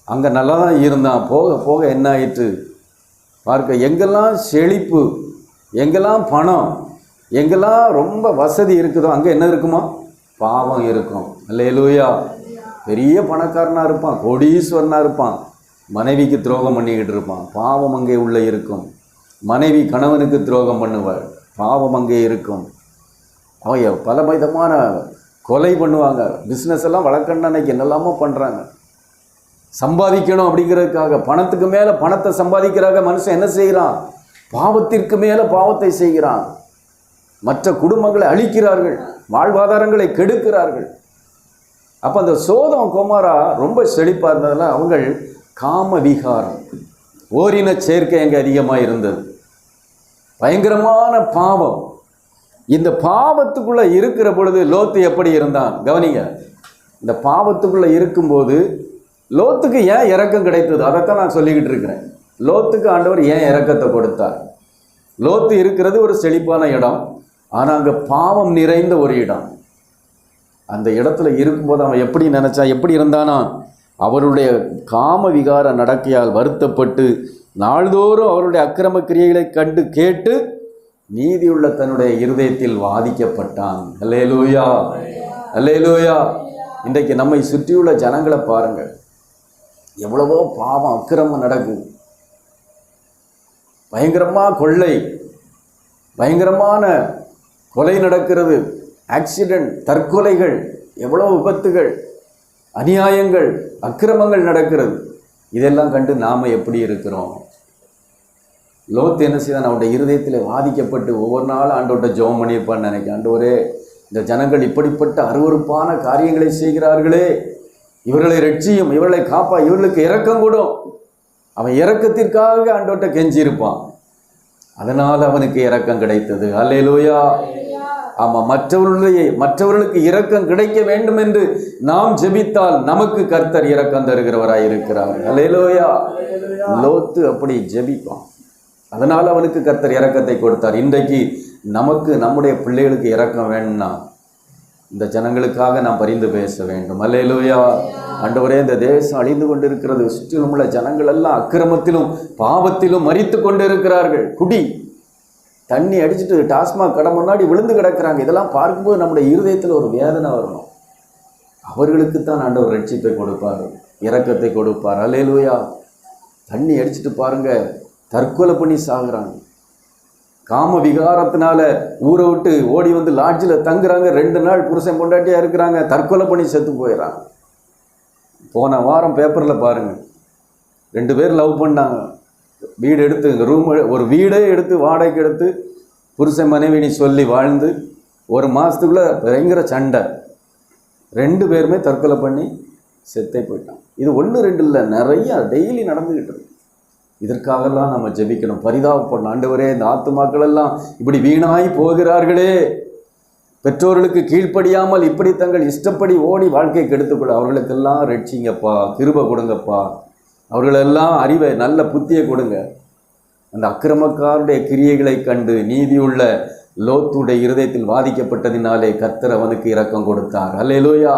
அங்கே நல்லா தான் இருந்தான். போக போக என்ன ஆயிற்று பார்க்க, எங்கெல்லாம் செழிப்பு, எங்கெல்லாம் பணம், எங்கெல்லாம் ரொம்ப வசதி இருக்குதோ அங்கே என்ன இருக்குமா, பாவம் இருக்கும். அல்லேலூயா. பெரிய பணக்காரனாக இருப்பான், கோடீஸ்வரனாக இருப்பான், மனைவிக்கு துரோகம் பண்ணிக்கிட்டு இருப்பான், பாவம் அங்கே உள்ளே இருக்கும். மனைவி கணவனுக்கு துரோகம் பண்ணுவார், பாவம் அங்கே இருக்கும். அவங்க பல விதமான கொலை பண்ணுவாங்க, பிஸ்னஸ் எல்லாம் வழக்கன்னு அன்னைக்கு என்னெல்லாமோ பண்ணுறாங்க. சம்பாதிக்கணும் அப்படிங்கிறதுக்காக பணத்துக்கு மேலே பணத்தை சம்பாதிக்கிறாங்க. மனுஷன் என்ன செய்கிறான், பாவத்திற்கு மேலே பாவத்தை செய்கிறான். மற்ற குடும்பங்களை அழிக்கிறார்கள், வாழ்வாதாரங்களை கெடுக்கிறார்கள். அப்போ அந்த சோதம் குமாரா ரொம்ப செழிப்பாக இருந்ததுனால அவங்கள் காம விகாரம், ஓரின சேர்க்கை அங்கே அதிகமாக இருந்தது. பயங்கரமான பாவம். இந்த பாவத்துக்குள்ள இருக்கிற பொழுது லோத்து எப்படி இருந்தான் கவனிங்க. இந்த பாவத்துக்குள்ள இருக்கும்போது லோத்துக்கு ஏன் இரக்கம் கிடைத்தது? அதைத்தான் நான் சொல்லிக்கிட்டு இருக்கிறேன். லோத்துக்கு ஆண்டவர் ஏன் இரக்கத்தை கொடுத்தார்? லோத்து இருக்கிறது ஒரு செழிப்பான இடம், ஆனால் அங்கே பாவம் நிறைந்த ஒரு இடம். அந்த இடத்துல இருக்கும்போது அவன் எப்படி நினைச்சான், எப்படி இருந்தானா? அவருடைய காம விகார நடக்கையால் வருத்தப்பட்டு நாள்தோறும் அவருடைய அக்கிரம கிரியைகளை கண்டு கேட்டு நீதியுள்ள தன்னுடைய இருதயத்தில் வாதிக்கப்பட்டான். அல்லேலூயா, அல்லேலூயா. இன்றைக்கு நம்மை சுற்றியுள்ள ஜனங்களை பாருங்கள், எவ்வளவோ பாவம் அக்கிரமம் நடக்குது. பயங்கரமாக கொள்ளை, பயங்கரமான கொலை நடக்கிறது, ஆக்சிடென்ட், தற்கொலைகள், எவ்வளோ விபத்துகள், அநியாயங்கள், அக்கிரமங்கள் நடக்கிறது. இதெல்லாம் கண்டு நாம் எப்படி இருக்கிறோம்? லோத்து என்ன செய்தான்? அவனுடைய இருதயத்தில் வாதிக்கப்பட்டு ஒவ்வொரு நாளும் ஆண்டோட்ட ஜெபம் பண்ணியிருப்பான்னு நினைக்கிறேன். ஆண்டவரே, இந்த ஜனங்கள் இப்படிப்பட்ட அருவருப்பான காரியங்களை செய்கிறார்களே, இவர்களை ரட்சியும், இவர்களை காப்பா, இவர்களுக்கு இரக்கம் கூடும். அவன் இரக்கத்திற்காக ஆண்டோட்ட கெஞ்சியிருப்பான். அதனால் அவனுக்கு இரக்கம் கிடைத்தது. அல்லேலூயா. ஆமாம், மற்றவர்களுக்கு இரக்கம் கிடைக்க வேண்டும் என்று நாம் ஜெபித்தால் நமக்கு கர்த்தர் இரக்கம் தருகிறவராய் இருக்கிறார். அல்லேலூயா. லோத்து அப்படி ஜெபிப்பான், அதனால் அவனுக்கு கர்த்தர் இரக்கத்தை கொடுத்தார். இன்றைக்கு நமக்கு நம்முடைய பிள்ளைகளுக்கு இரக்கம் வேணும்னா இந்த ஜனங்களுக்காக நாம் பரிந்து பேச வேண்டும். அல்லேலூயா. ஆண்டவரே, இந்த தேசம் அழிந்து கொண்டிருக்கிறது. சுற்றிலும் உள்ள ஜனங்கள் எல்லாம் அக்கிரமத்திலும் பாவத்திலும் மரித்து கொண்டு இருக்கிறார்கள். குடி தண்ணி அடிச்சுட்டு டாஸ்மாக் கடை முன்னாடி விழுந்து கிடக்கிறாங்க. இதெல்லாம் பார்க்கும்போது நம்முடைய இருதயத்தில் ஒரு வேதனை வரணும். அவர்களுக்குத்தான் ஆண்டவர் ரட்சிப்பை கொடுப்பார், இரக்கத்தை கொடுப்பார். அல்லேலூயா. தண்ணி அடிச்சுட்டு பாருங்க, தற்கொலை பண்ணி சாகுறாங்க. காம விகாரத்தினால ஊரை விட்டு ஓடி வந்து லாட்ஜில் தங்குறாங்க. 2 நாள் புருஷன் பொண்டாட்டியா இருக்கிறாங்க, தற்கொலை பண்ணி செத்து போயிடறாங்க. போன வாரம் பேப்பரில் பாருங்கள், 2 பேர் லவ் பண்ணாங்க. வீடு எடுத்து ரூம், ஒரு வீடே எடுத்து வாடகைக்கு எடுத்து புருஷன் மனைவினி சொல்லி வாழ்ந்து 1 மாதத்துக்குள்ளே பயங்கர சண்டை. 2 பேருமே தற்கொலை பண்ணி செத்தே போயிட்டான். இது 1 2 இல்லை, நிறையா டெய்லி நடந்துக்கிட்டு இருக்கு. இதற்காகலாம் நம்ம ஜெபிக்கணும், பரிதாபப்படணும். ஆண்டவரே, இந்த ஆத்துமாக்கள் எல்லாம் இப்படி வீணாய் போகிறார்களே, பெற்றோர்களுக்கு கீழ்ப்படியாமல் இப்படி தங்கள் இஷ்டப்படி ஓடி வாழ்க்கையை கெடுத்துக்கொள்ள, அவர்களுக்கெல்லாம் ரட்சிங்கப்பா, கிருபை கொடுங்கப்பா, அவர்களெல்லாம் அறிவை நல்ல புத்தியை கொடுங்க. அந்த அக்கிரமக்காருடைய கிரியைகளை கண்டு நீதியுள்ள லோத்துடைய இருதயத்தில் வாதிக்கப்பட்டதினாலே கர்த்தர் அவனுக்கு இரக்கம் கொடுத்தார். அல்லேலூயா.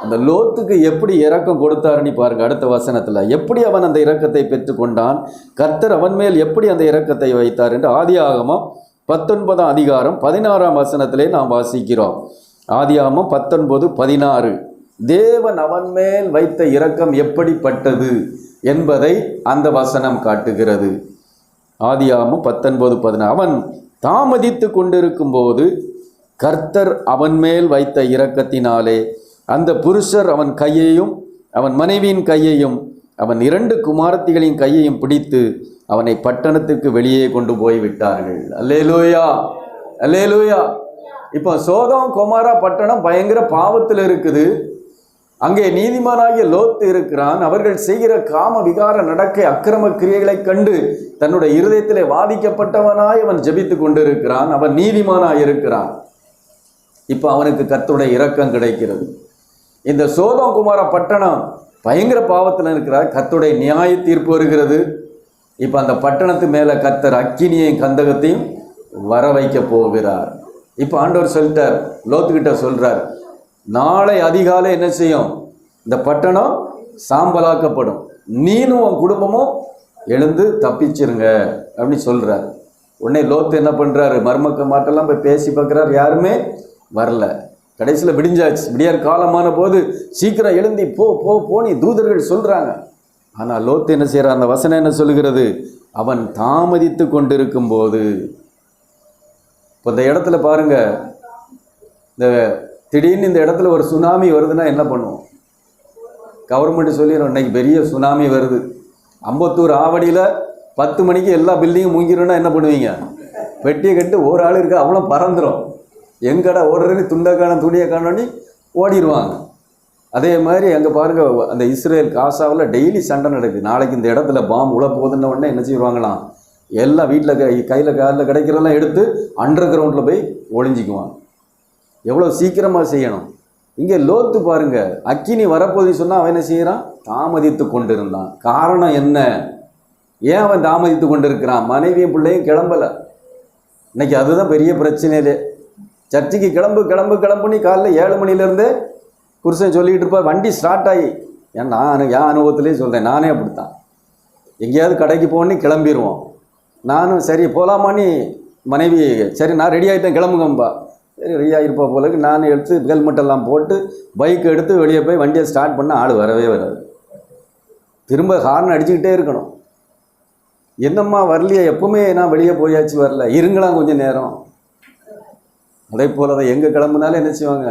அந்த லோத்துக்கு எப்படி இரக்கம் கொடுத்தாருன்னு பாருங்க. அடுத்த வசனத்தில் எப்படி அவன் அந்த இரக்கத்தை பெற்றுக்கொண்டான், கர்த்தர் அவன் மேல் எப்படி அந்த இரக்கத்தை வைத்தார் என்று ஆதியாகமம் 19 அதிகாரம் 16 வசனத்திலே நாம் வாசிக்கிறோம். ஆதியாகமம் 19:16. தேவன் அவன் மேல் வைத்த இரக்கம் எப்படிப்பட்டது என்பதை அந்த வசனம் காட்டுகிறது. ஆதியாகமம் 19:16. அவன் தாமதித்து கொண்டிருக்கும் போது கர்த்தர் அவன் மேல் வைத்த இரக்கத்தினாலே அந்த புருஷர் அவன் கையையும் அவன் மனைவியின் கையையும் அவன் 2 குமாரத்திகளின் கையையும் பிடித்து அவனை பட்டணத்துக்கு வெளியே கொண்டு போய் விட்டார்கள். அல்லேலூயா, அல்லேலூயா. இப்போ சோதோம் கொமோரா பட்டணம் பயங்கர பாவத்தில் இருக்குது. அங்கே நீதிமானாகிய லோத்து இருக்கிறான். அவர்கள் செய்கிற காம விகார நடக்கை, அக்கிரம கிரியைகளை கண்டு தன்னுடைய இருதயத்திலே வாதிக்கப்பட்டவனாய் அவன் ஜெபித்து கொண்டிருக்கிறான். அவன் நீதிமானாய் இருக்கிறான். இப்போ அவனுக்கு கர்த்தருடைய இரக்கம் கிடைக்கிறது. இந்த சோதோம் குமார பட்டணம் பயங்கர பாவத்தில் இருக்கிறார். கர்த்தருடைய நியாய தீர்ப்பு வருகிறது. இப்போ அந்த பட்டணத்து மேலே கர்த்தர் அக்கினியையும் கந்தகத்தையும் வர வைக்க போகிறார். இப்போ ஆண்டவர் சொல்லிட்டார், லோத்துக்கிட்ட சொல்கிறார், நாளை அதிகாலை என்ன செய்யும், இந்த பட்டணம் சாம்பலாக்கப்படும், நீனும் உன் குடும்பமும் எழுந்து தப்பிச்சிருங்க அப்படின்னு சொல்கிறார். உடனே லோத்து என்ன பண்ணுறாரு, மர்மக்க மாட்டெல்லாம் போய் பேசி பார்க்குறாரு, யாருமே வரல. கடைசியில் விடிஞ்சாச்சு. விடியார் காலமான போது சீக்கிரம் எழுந்தி போ போ போனி தூதர்கள் சொல்கிறாங்க. ஆனால் லோத்து என்ன செய்கிறார், அந்த வசனம் என்ன சொல்லுகிறது, அவன் தாமதித்து கொண்டிருக்கும் போது. இப்போ இந்த இடத்துல பாருங்க, இந்த திடீர்னு இந்த இடத்துல ஒரு சுனாமி வருதுன்னா என்ன பண்ணுவோம்? கவர்மெண்ட் சொல்லிடும், இன்னைக்கு பெரிய சுனாமி வருது, அம்பத்தூர் ஆவடியில் 10 மணிக்கு எல்லா பில்டிங்கும் மூங்கிடும்னா என்ன பண்ணுவீங்க? வெட்டியை கட்டு ஒரு ஆள் இருக்க அவ்வளோ பறந்துடும். எங்கடா ஓடுறதுன்னு துண்டை காணும் துணியை காணோன்னு ஓடிடுவாங்க. அதே மாதிரி அங்கே பாருங்கள், அந்த இஸ்ரேல் காசாவில் டெய்லி சண்டை நடக்குது. நாளைக்கு இந்த இடத்துல பாம்பு உள்ள போகுதுன்ன உடனே என்ன செய்வாங்களாம், எல்லாம் வீட்டில் கையில் காலில் கிடைக்கிறதெல்லாம் எடுத்து அண்டர் கிரவுண்டில் போய் ஒளிஞ்சிக்குவான். எவ்வளோ சீக்கிரமாக செய்யணும். இங்கே லோத்து பாருங்க, அக்கினி வரப்போது சொன்னால் அவன் என்ன செய்கிறான்? தாமதித்து கொண்டு இருந்தான். காரணம் என்ன? ஏன் அவன் தாமதித்து கொண்டு இருக்கிறான்? மனைவியும் பிள்ளையும் கிளம்பலை. இன்னைக்கு அதுதான் பெரிய பிரச்சனையிலே. சர்ச்சுக்கு கிளம்புன்னு காலைல 7 மணிலேருந்தே புருஷன் சொல்லிக்கிட்டு இருப்பார். வண்டி ஸ்டார்ட் ஆகி நான் என் அனுபவத்திலே சொல்கிறேன், நானே அப்படித்தான். எங்கேயாவது கடைக்கு போகணுன்னு கிளம்பிடுவோம். நானும் சரி போகலாமான்னு மனைவி, சரி நான் ரெடி ஆகிட்டேன் கிளம்புங்கம்பா. சரி ரெடி ஆகிருப்பா போலக்கு நான் எடுத்து ஹெல்மெட்டெல்லாம் போட்டு பைக் எடுத்து வெளியே போய் வண்டியை ஸ்டார்ட் பண்ண ஆள் வரவே வராது. திரும்ப ஹார்ன் அடிச்சுக்கிட்டே இருக்கணும். என்னம்மா வரலையே? எப்பவுமே நான் வெளியே போயாச்சு, வரல, இருங்களாம் கொஞ்சம் நேரம். அதே போல் தான் எங்கே கிளம்புனாலும் என்ன செய்வாங்க,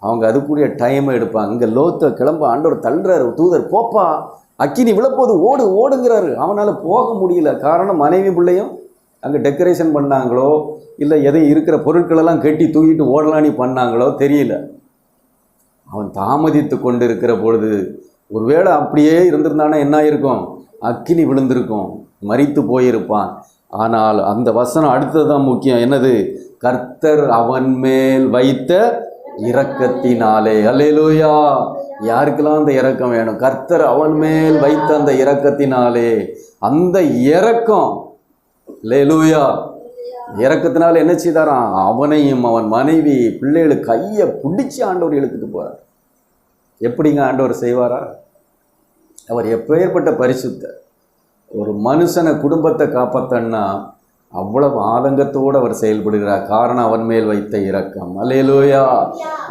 அவங்க அதுக்குரிய டைமை எடுப்பாங்க. இங்கே லோத்தை கிளம்ப ஆண்டவர் தள்ளுறாரு. தூதர் போப்பா, அக்கினி விழப்போது, ஓடுங்கிறாரு. அவனால் போக முடியல. காரணம் மனைவி பிள்ளையும் அங்கே டெக்கரேஷன் பண்ணாங்களோ இல்லை எதையும் இருக்கிற பொருட்களெல்லாம் கட்டி தூக்கிட்டு ஓடலான்னு பண்ணாங்களோ தெரியல. அவன் தாமதித்து கொண்டு இருக்கிற பொழுது ஒருவேளை அப்படியே இருந்திருந்தானே என்ன ஆயிருக்கும்? அக்கினி விழுந்திருக்கும், மரித்து போயிருப்பான். ஆனால் அந்த வசனம் அடுத்தது தான் முக்கியம். என்னது? கர்த்தர் அவன் மேல் வைத்த இரக்கத்தினாலே. அல்லேலூயா! யாருக்கெல்லாம் அந்த இரக்கம் வேணும்? கர்த்தர் அவன் மேல் வைத்த அந்த இரக்கத்தினாலே. அந்த இரக்கம், அல்லேலூயா, இரக்கத்தினால என்ன செய்தாராம்? அவனையும் அவன் மனைவி பிள்ளைகளுக்கு கையை பிடிச்சி ஆண்டவர் இழுத்துட்டு போறார். எப்படிங்க ஆண்டவர் செய்வாரா? அவர் எப்பேற்பட்ட பரிசுத்தர். ஒரு மனுஷனை குடும்பத்தை காப்பாத்தன்னா அவ்வளவு ஆதங்கத்தோடு அவர் செயல்படுகிறார். காரணம் அவன் மேல் வைத்த இரக்கம். அல்லேலூயா!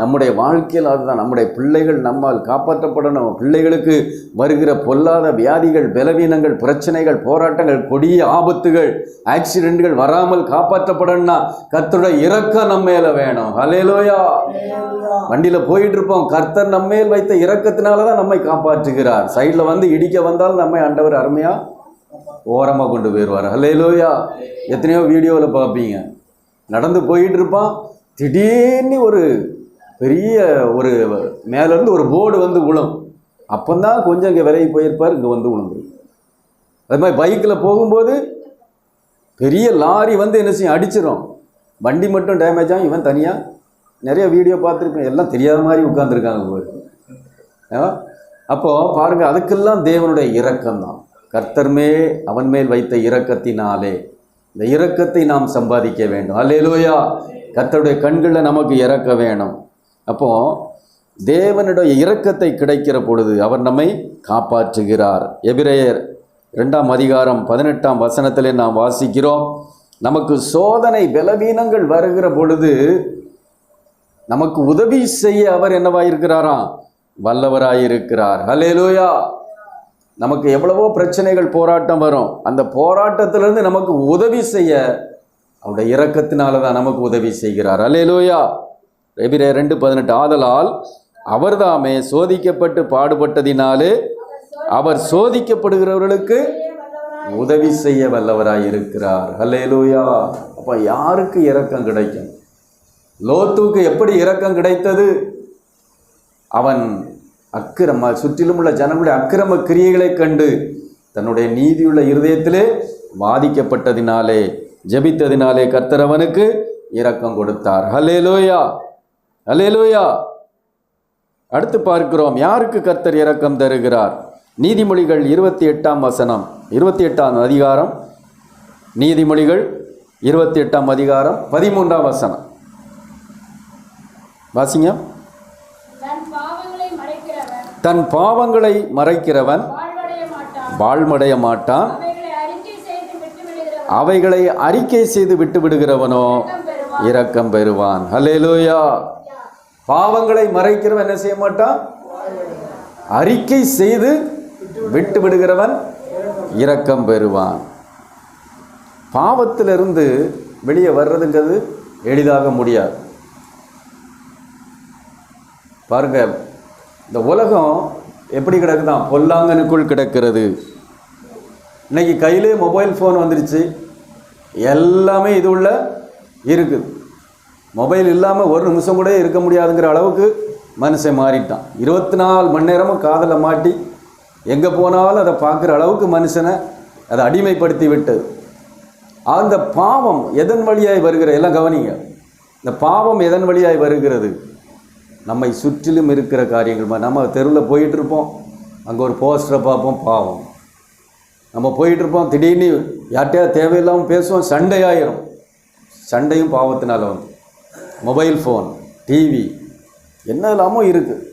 நம்முடைய வாழ்க்கையில் அதுதான். நம்முடைய பிள்ளைகள் நம்மால் காப்பாற்றப்படணும். பிள்ளைகளுக்கு வருகிற பொல்லாத வியாதிகள், பலவீனங்கள், பிரச்சனைகள், போராட்டங்கள், கொடிய ஆபத்துகள், ஆக்சிடென்ட்கள் வராமல் காப்பாற்றப்படணும்னா கர்த்தருடைய இரக்கம் நம்ம மேல வேணும். அல்லேலூயா! வண்டியில் போயிட்டு இருப்போம், கர்த்தர் நம்ம மேல் வைத்த இரக்கத்தினால தான் நம்மை காப்பாற்றுகிறார். சைடில் வந்து இடிக்க வந்தால் நம்மை ஆண்டவர் அருமையா ஓரமாக கொண்டு போயிடுவார். அல்லேலூயா! எத்தனையோ வீடியோவில் பார்ப்பீங்க, நடந்து போயிட்டு இருப்பான், திடீர்னு ஒரு பெரிய ஒரு மேலேருந்து ஒரு போர்டு வந்து விழும். அப்போந்தான் கொஞ்சம் இங்கே விலகி போயிருப்பார், இங்கே வந்து விழுந்துடும். அது மாதிரி பைக்கில் போகும்போது பெரிய லாரி வந்து என்ன செய்யும்? அடிச்சிடும். வண்டி மட்டும் டேமேஜ் ஆகும். இவன் தனியாக நிறைய வீடியோ பார்த்துருப்பேன், எல்லாம் தெரியாத மாதிரி உட்காந்துருக்காங்க போய். அப்போது பாருங்கள், அதுக்கெல்லாம் தேவனுடைய இரக்கம்தான். கர்த்தர்மே அவன் மேல் வைத்த இரக்கத்தினாலே இந்த இரக்கத்தை நாம் சம்பாதிக்க வேண்டும். அல்லேலூயா! கர்த்தருடைய கண்களில் நமக்கு இரக்க வேணும். அப்போ தேவனுடைய இரக்கத்தை கிடைக்கிற பொழுது அவர் நம்மை காப்பாற்றுகிறார். எபிரேயர் 2ஆம் அதிகாரம் 18ஆம் வசனத்திலே நாம் வாசிக்கிறோம், நமக்கு சோதனை பலவீனங்கள் வருகிற பொழுது நமக்கு உதவி செய்ய அவர் என்னவாயிருக்கிறாராம்? வல்லவராயிருக்கிறார். அல்லேலூயா! நமக்கு எவ்வளவோ பிரச்சனைகள், போராட்டம் வரும். அந்த போராட்டத்திலிருந்து நமக்கு உதவி செய்ய அவருடைய இரக்கத்தினால தான் நமக்கு உதவி செய்கிறார். அல்லேலூயா! எபிரேயர் 2:18 ஆதலால் அவர்தாமே சோதிக்கப்பட்டு பாடுபட்டதினாலே அவர் சோதிக்கப்படுகிறவர்களுக்கு உதவி செய்ய வல்லவராய் இருக்கிறார். அல்லேலூயா! அப்போ யாருக்கு இரக்கம் கிடைக்கும்? லோத்துக்கு எப்படி இரக்கம் கிடைத்தது? அவன் சுற்றிலும் உள்ள ஜனங்களுடைய அக்கிரம கிரியைகளை கண்டு தன்னுடைய நீதியுள்ள இருதயத்திலே வாதிக்கப்பட்டதினாலே, ஜெபித்ததினாலே கர்த்தர் அவனுக்கு இரக்கம் கொடுத்தார். ஹல்லேலூயா! ஹல்லேலூயா! அடுத்து பார்க்கிறோம், யாருக்கு கர்த்தர் இரக்கம் தருகிறார்? நீதிமொழிகள் 28ஆம் வசனம், 28ஆம் அதிகாரம், நீதிமொழிகள் 28ஆம் அதிகாரம் 13ஆம் வசனம் வாசிங்க. தன் பாவங்களை மறைக்கிறவன் வாழ்வடைய மாட்டான், அவைகளை அறிக்கை செய்து விட்டு விடுகிறவனோ இரக்கம் பெறுவான். ஹல்லேலூயா! பாவங்களை மறைக்கிறவன் என்ன செய்ய மாட்டான்? அறிக்கை செய்து விட்டு விடுகிறவன் இரக்கம் பெறுவான். பாவத்திலிருந்து வெளியே வர்றதுங்கிறது எளிதாக முடியாது. பாருங்க, இந்த உலகம் எப்படி கிடக்குதான்? பொல்லாங்கனுக்குள் கிடக்கிறது. இன்னைக்கு கையிலே மொபைல் ஃபோன் வந்துருச்சு, எல்லாமே இது உள்ள இருக்குது. மொபைல் இல்லாமல் ஒரு நிமிஷம் கூட இருக்க முடியாதுங்கிற அளவுக்கு மனுஷன் மாறிட்டான். 24 மணி நேரமும் காதில் மாட்டி எங்கே போனாலும் அதை பார்க்குற அளவுக்கு மனுஷனை அதை அடிமைப்படுத்தி விட்டது. அந்த பாவம் எதன் வழியாய் வருகிறது? எல்லாம் கவனிங்க. இந்த பாவம் எதன் வழியாய் வருகிறது? நம்மை சுற்றிலும் இருக்கிற காரியங்கள். நம்ம தெருவில் போயிட்டு இருப்போம், அங்கே ஒரு போஸ்டரை பார்ப்போம், பாவம். நம்ம போயிட்டுருப்போம், திடீர்னு யார்கிட்டயா தேவையில்லாமல் பேசுவோம், சண்டையாயிரும். சண்டையும் பாவத்தினால வந்து. மொபைல் ஃபோன், டிவி, என்ன இல்லாமல் இருக்குது.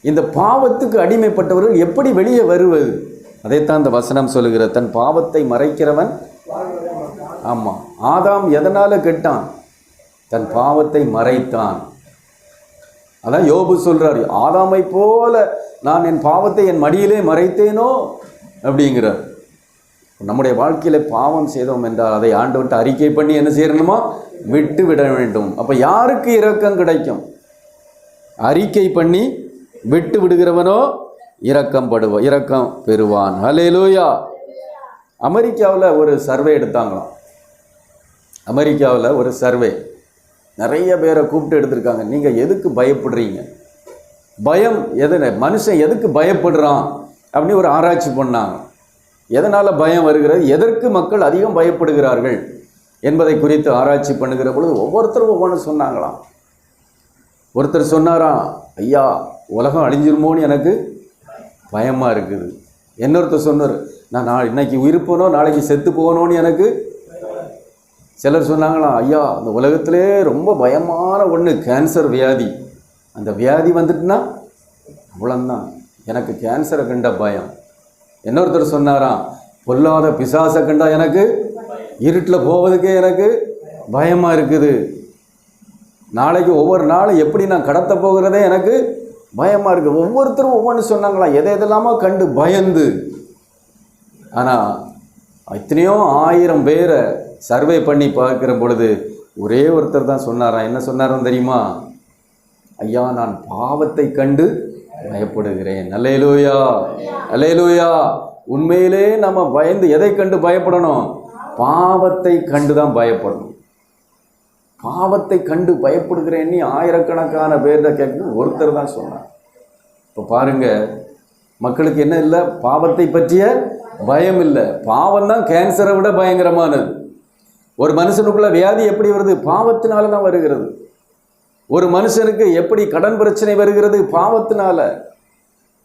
இந்த பாவத்துக்கு அடிமைப்பட்டவர்கள் எப்படி வெளியே வருவது? அதைத்தான் இந்த வசனம் சொல்லுகிற, தன் பாவத்தை மறைக்கிறவன். ஆமாம், ஆதாம் எதனால் கெட்டான்? தன் பாவத்தை மறைத்தான். அதான் யோபு சொல்கிறார், ஆதாமை போல நான் என் பாவத்தை என் மடியிலே மறைத்தேனோ அப்படிங்கிறார். நம்முடைய வாழ்க்கையில் பாவம் செய்தோம் என்றால் அதை ஆண்டவர்கிட்ட அறிக்கை பண்ணி என்ன செய்யணுமா? விட்டு விட வேண்டும். அப்போ யாருக்கு இரக்கம் கிடைக்கும்? அறிக்கை பண்ணி விட்டு விடுகிறவனோ இரக்கம் பெறுவான். ஹல்லேலூயா. அமெரிக்காவில் ஒரு சர்வே எடுத்தாங்களாம். அமெரிக்காவில் ஒரு சர்வே, நிறைய பேரை கூப்பிட்டு எடுத்திருக்காங்க. நீங்கள் எதுக்கு பயப்படுறீங்க? பயம் எதுன்னு, மனுஷன் எதுக்கு பயப்படுறான் அப்படின்னு ஒரு ஆராய்ச்சி பண்ணாங்க. எதனால் பயம் வருகிறது, எதற்கு மக்கள் அதிகம் பயப்படுகிறார்கள் என்பதை குறித்து ஆராய்ச்சி பண்ணுகிற பொழுது ஒவ்வொருத்தரும் ஒவ்வொன்று சொன்னாங்களாம். ஒருத்தர் சொன்னாராம், ஐயா உலகம் அழிஞ்சிருமோன்னு எனக்கு பயமாக இருக்குது. இன்னொருத்தர் சொன்னார், நான் இன்னைக்கு உயிர் போனோம் நாளைக்கு செத்து போகணும்னு எனக்கு. சிலர் சொன்னாங்களாம், ஐயா அந்த உலகத்திலே ரொம்ப பயமான ஒன்று கேன்சர் வியாதி, அந்த வியாதி வந்துட்டுனா அவ்வளோந்தான், எனக்கு கேன்சரை கண்ட பயம். இன்னொருத்தர் சொன்னாராம், பொல்லாத பிசாசை கண்டா எனக்கு இருட்டில் போவதுக்கே எனக்கு பயமாக இருக்குது, நாளைக்கு ஒவ்வொரு நாளும் எப்படி நான் கடத்த போகிறதே எனக்கு பயமாக இருக்குது. ஒவ்வொருத்தரும் ஒவ்வொன்று சொன்னாங்களாம், எதெல்லாமோ கண்டு பயந்து. ஆனால் எத்தனையோ 1000 பேரை சர்வே பண்ணி பார்க்குற பொழுது ஒரே ஒருத்தர் தான் சொன்னாராம். என்ன சொன்னாராம் தெரியுமா? ஐயா நான் பாவத்தை கண்டு பயப்படுகிறேன். அல்லேலூயா, அல்லேலூயா. உண்மையிலே நம்ம பயந்து எதை கண்டு பயப்படணும்? பாவத்தை கண்டு தான் பயப்படணும். பாவத்தை கண்டு பயப்படுகிறேன்னு ஆயிரக்கணக்கான பேர்கிட்ட கேட்கணும், ஒருத்தர் தான் சொன்னார். இப்போ பாருங்க, மக்களுக்கு என்ன இல்லை? பாவத்தை பற்றிய பயம் இல்லை. பாவம் தான் கேன்சரை விட பயங்கரமானது. ஒரு மனுஷனுக்குள்ள வியாதி எப்படி வருது? பாவத்தினால தான் வருகிறது. ஒரு மனுஷனுக்கு எப்படி கடன் பிரச்சனை வருகிறது? பாவத்தினால.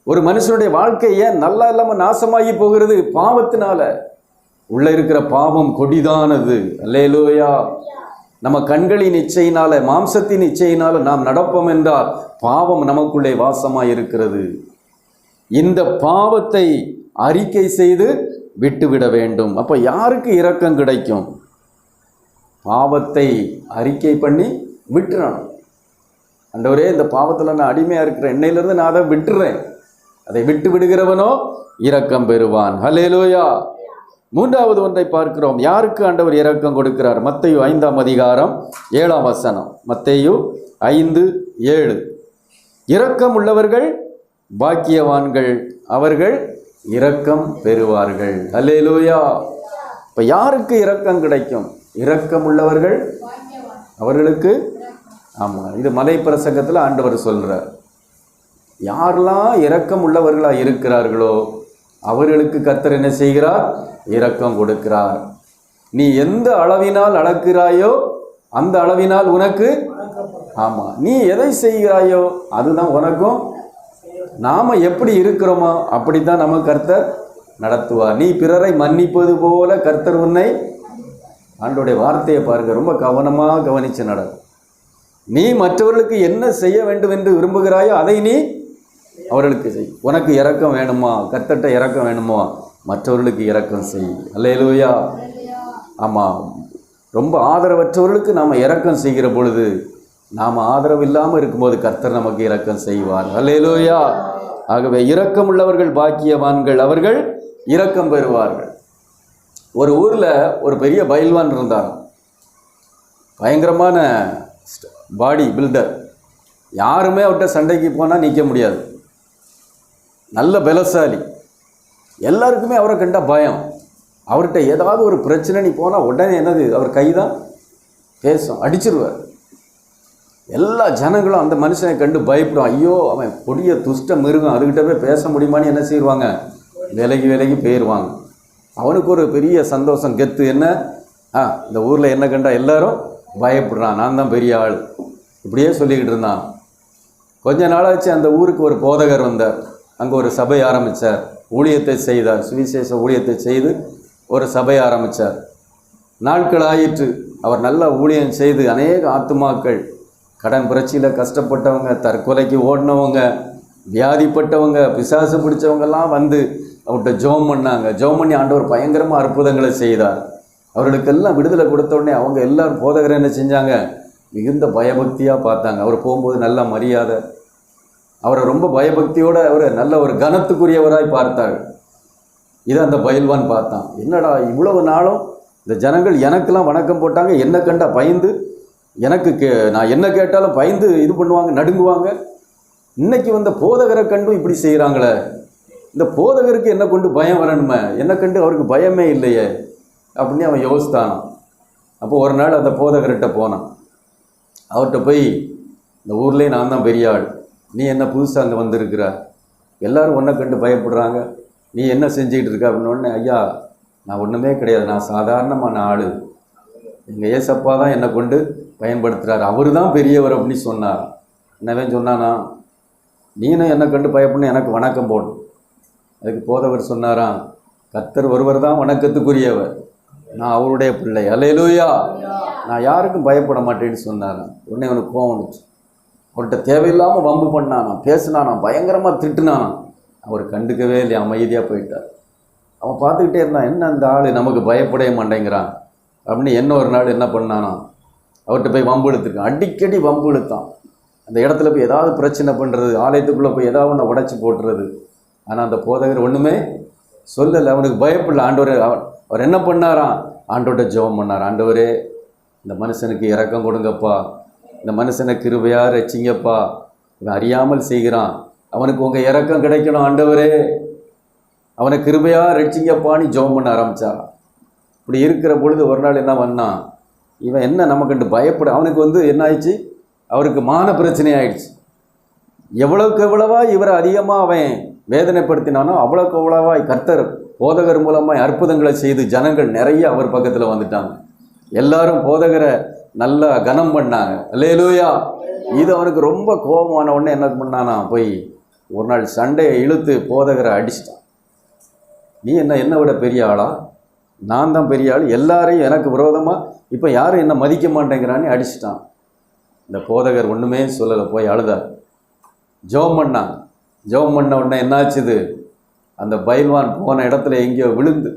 ஒரு மனுஷனுடைய வாழ்க்கை ஏன் நல்லா இல்லாமல் நாசமாகி போகிறது? பாவத்தினால. உள்ள இருக்கிற பாவம் கொடிதானது. அல்லேலூயா. நம்ம கண்களின் இச்சையினால, மாம்சத்தின் இச்சையினால நாம் நடப்போம் என்றால் பாவம் நமக்குள்ளே வாசமாய் இருக்கிறது. இந்த பாவத்தை அறிக்கை செய்து விட்டுவிட வேண்டும். அப்போ யாருக்கு இரக்கம் கிடைக்கும்? பாவத்தை அறிக்கை பண்ணி விட்டுறணும். ஆண்டவரே இந்த பாவத்தில் நான் அடிமையாக இருக்கிறேன், என்னையிலிருந்து நான் அதை விட்டுறேன். அதை விட்டு விடுகிறவனோ இரக்கம் பெறுவான். ஹல்லேலூயா. மூன்றாவது ஒன்றை பார்க்கிறோம். யாருக்கு ஆண்டவர் இரக்கம் கொடுக்கிறார்? மத்தேயு 5ஆம் அதிகாரம் 7ஆம் வசனம். மத்தேயு 5:7. இரக்கம் உள்ளவர்கள் பாக்கியவான்கள், அவர்கள் இரக்கம் பெறுவார்கள். ஹல்லேலூயா. இப்போ யாருக்கு இரக்கம் கிடைக்கும்? இரக்கம் உள்ளவர்கள் அவர்களுக்கு. ஆமாம், இது மலை பிரசங்கத்தில் ஆண்டவர் சொல்கிறார். யாரெல்லாம் இரக்கம் உள்ளவர்களாக இருக்கிறார்களோ அவர்களுக்கு கர்த்தர் என்ன செய்கிறார்? இரக்கம் கொடுக்கிறார். நீ எந்த அளவினால் அளக்கிறாயோ அந்த அளவினால் உனக்கு. ஆமாம், நீ எதை செய்கிறாயோ அதுதான் உனக்கும். நாம் எப்படி இருக்கிறோமோ அப்படித்தான் நம்ம கர்த்தர் நடத்துவார். நீ பிறரை மன்னிப்பது போல கர்த்தர் உன்னை. ஆண்டோடைய வார்த்தையை பாருங்க, ரொம்ப கவனமாக கவனித்து நடக்கும். நீ மற்றவர்களுக்கு என்ன செய்ய வேண்டும் என்று விரும்புகிறாயோ அதை நீ அவர்களுக்கு செய். உனக்கு இரக்கம் வேணுமா? கர்த்தர்ட்ட இரக்கம் வேணுமா? மற்றவர்களுக்கு இரக்கம் செய். அல்லேலூயா. ஆமாம், ரொம்ப ஆதரவற்றவர்களுக்கு நாம் இரக்கம் செய்கிற பொழுது, நாம் ஆதரவு இல்லாமல் இருக்கும்போது கர்த்தர் நமக்கு இரக்கம் செய்வார். அல்லேலூயா. ஆகவே இரக்கம் உள்ளவர்கள் பாக்கியவான்கள், அவர்கள் இரக்கம் பெறுவார்கள். ஒரு ஊரில் ஒரு பெரிய பயில்வான் இருந்தார். பயங்கரமான பாடி பில்டர். யாருமே அவர்கிட்ட சண்டைக்கு போனால் நிற்க முடியாது. நல்ல பலசாலி. எல்லாருக்குமே அவரை கண்ட பயம். அவர்கிட்ட ஏதாவது ஒரு பிரச்சனை நீ போனால் உடனே என்னது, அவர் கைதான் பேசும், அடிச்சிருவார். எல்லா ஜனங்களும் அந்த மனுஷனை கண்டு பயப்படும். ஐயோ அவன் கொடிய துஷ்ட மிருகம், அதுக்கிட்ட போய் பேச முடியுமான்னு என்ன செய்வாங்க? விலகி போயிடுவாங்க. அவனுக்கு ஒரு பெரிய சந்தோஷம், கெத்து. என்ன, இந்த ஊரில் என்ன கண்டா எல்லாரும் பயப்படுறான், நான் தான் பெரிய ஆள், இப்படியே சொல்லிக்கிட்டு இருந்தான். கொஞ்ச நாளாச்சு அந்த ஊருக்கு ஒரு போதகர் வந்தார். அங்கே ஒரு சபை ஆரம்பித்தார், ஊழியத்தை செய்தார், சுவிசேஷ ஊழியத்தை செய்து ஒரு சபை ஆரம்பித்தார். நாட்கள் ஆயிற்று. அவர் நல்லா ஊழியம் செய்து அநேக ஆத்துமாக்கள், கடன் பிரச்சனையில் கஷ்டப்பட்டவங்க, தற்கொலைக்கு ஓடினவங்க, வியாதிப்பட்டவங்க, பிசாசு பிடிச்சவங்கெல்லாம் வந்து அவர்கிட்ட ஜெபம் பண்ணாங்க. ஜெபம் பண்ணி ஆண்டவர் பயங்கரமாக அற்புதங்களை செய்தார். அவர்களுக்கெல்லாம் விடுதலை கொடுத்த உடனே அவங்க எல்லாரும் போதகரை என்ன செஞ்சாங்க, மிகுந்த பயபக்தியாக பார்த்தாங்க. அவர் போகும்போது நல்ல மரியாதை, அவரை ரொம்ப பயபக்தியோடு அவர் நல்ல ஒரு கனத்துக்குரியவராய் பார்த்தார். இதை அந்த பயில்வான் பார்த்தான். என்னடா இவ்வளவு நாளும் இந்த ஜனங்கள் எனக்கெல்லாம் வணக்கம் போட்டாங்க, என்ன கண்டா பயந்து, எனக்கு நான் என்ன கேட்டாலும் பயந்து இது பண்ணுவாங்க, நடுங்குவாங்க. இன்னைக்கு வந்த போதகரை கண்டும் இப்படி செய்கிறாங்களே, இந்த போதகருக்கு என்ன கொண்டு பயம் வரணுமே, என்ன கண்டு அவருக்கு பயமே இல்லையே அப்படின்னு அவன் யோசித்தானான். அப்போ ஒரு நாள் அந்த போதகர்கிட்ட போனான். அவர்கிட்ட போய், இந்த ஊர்லேயே நான் தான் பெரிய ஆள், நீ என்ன புதுசாக அங்கே வந்திருக்கிற, எல்லோரும் ஒன்றை கண்டு பயப்படுறாங்க, நீ என்ன செஞ்சுக்கிட்டு இருக்க அப்படின்னோடனே, ஐயா நான் ஒன்றுமே கிடையாது, நான் சாதாரணமான ஆள், எங்கள் ஏசப்பா தான் என்னை கொண்டு பயன்படுத்துகிறார், அவர் தான் பெரியவர் அப்படின்னு சொன்னார். என்னவே சொன்னானா, நீனும் என்னை கண்டு பயப்படணும், எனக்கு வணக்கம் போடும். அதுக்கு போதவர் சொன்னாராம், கர்த்தர் ஒருவர் தான் வணக்கத்துக்குரியவர், நான் அவருடைய பிள்ளை, அல்லேலூயா, நான் யாருக்கும் பயப்பட மாட்டேன்னு சொன்னாராம். உடனே அவனுக்கு கோவம் வந்துச்சு. அவர்கிட்ட தேவையில்லாமல் வம்பு பண்ணானான், பேசினானான், பயங்கரமாக திட்டுனானான். அவர் கண்டுக்கவே இல்லை, அமைதியாக போயிட்டார். அவன் பார்த்துக்கிட்டே இருந்தான், என்ன அந்த ஆள் நமக்கு பயப்படவே மாட்டேங்கிறான் அப்படின்னு. என்ன ஒரு நாள் என்ன பண்ணானா, அவர்கிட்ட போய் வம்பு இழுத்துருக்கான். அடிக்கடி வம்பு இழுத்தான். அந்த இடத்துல போய் ஏதாவது பிரச்சனை பண்ணுறது, ஆலயத்துக்குள்ளே போய் ஏதாவது ஒன்று உடைச்சி போட்டுறது. ஆனால் அந்த போதகர் ஒன்றுமே சொல்லலை, அவனுக்கு பயப்படல. ஆண்டவர் அவர் என்ன பண்ணாராம், ஆண்டவர்கிட்ட ஜெபம் பண்ணார். ஆண்டவரே இந்த மனுஷனுக்கு இரக்கம் கொடுங்கப்பா, இந்த மனுஷனை கிருபையாக ரட்சிங்கப்பா, இவன் அறியாமல் செய்கிறான், அவனுக்கு உங்கள் இரக்கம் கிடைக்கணும் ஆண்டவரே, அவனை கிருபையாக ரட்சிங்கப்பான்னு ஜெபம் பண்ண ஆரம்பித்தாரான். இப்படி இருக்கிற பொழுது ஒரு நாள் என்ன பண்ணான், இவன் என்ன நமக்கு பயப்பட, அவனுக்கு என்ன ஆயிடுச்சு, அவருக்கு மான பிரச்சனை ஆயிடுச்சு. எவ்வளவுக்கு எவ்வளவா இவரை அதிகமாக அவன் வேதனைப்படுத்தினானோ அவ்வளோக்கு அவ்வளவா கர்த்தர் போதகர் மூலமாக அற்புதங்களை செய்து ஜனங்கள் நிறைய அவர் பக்கத்தில் வந்துட்டாங்க. எல்லாரும் போதகரை நல்லா கனம் பண்ணாங்க, அல்லேலூயா. இது அவனுக்கு ரொம்ப கோபமான உடனே என்ன பண்ணானா, போய் ஒரு நாள் சண்டையை இழுத்து போதகரை அடிச்சிட்டான். நீ என்னை விட பெரிய ஆளா, நான் தான் பெரிய ஆள், எல்லாரையும் எனக்கு விரோதமாக இப்போ யாரும் என்ன மதிக்க மாட்டேங்கிறான்னு அடிச்சிட்டான். இந்த போதகர் ஒன்றுமே சொல்லலை, போய் அழுதார். ஜெபம் பண்ணான். ஜெபம் பண்ண உடனே என்னாச்சுது, அந்த பயில்வான் போன இடத்துல எங்கேயோ விழுந்து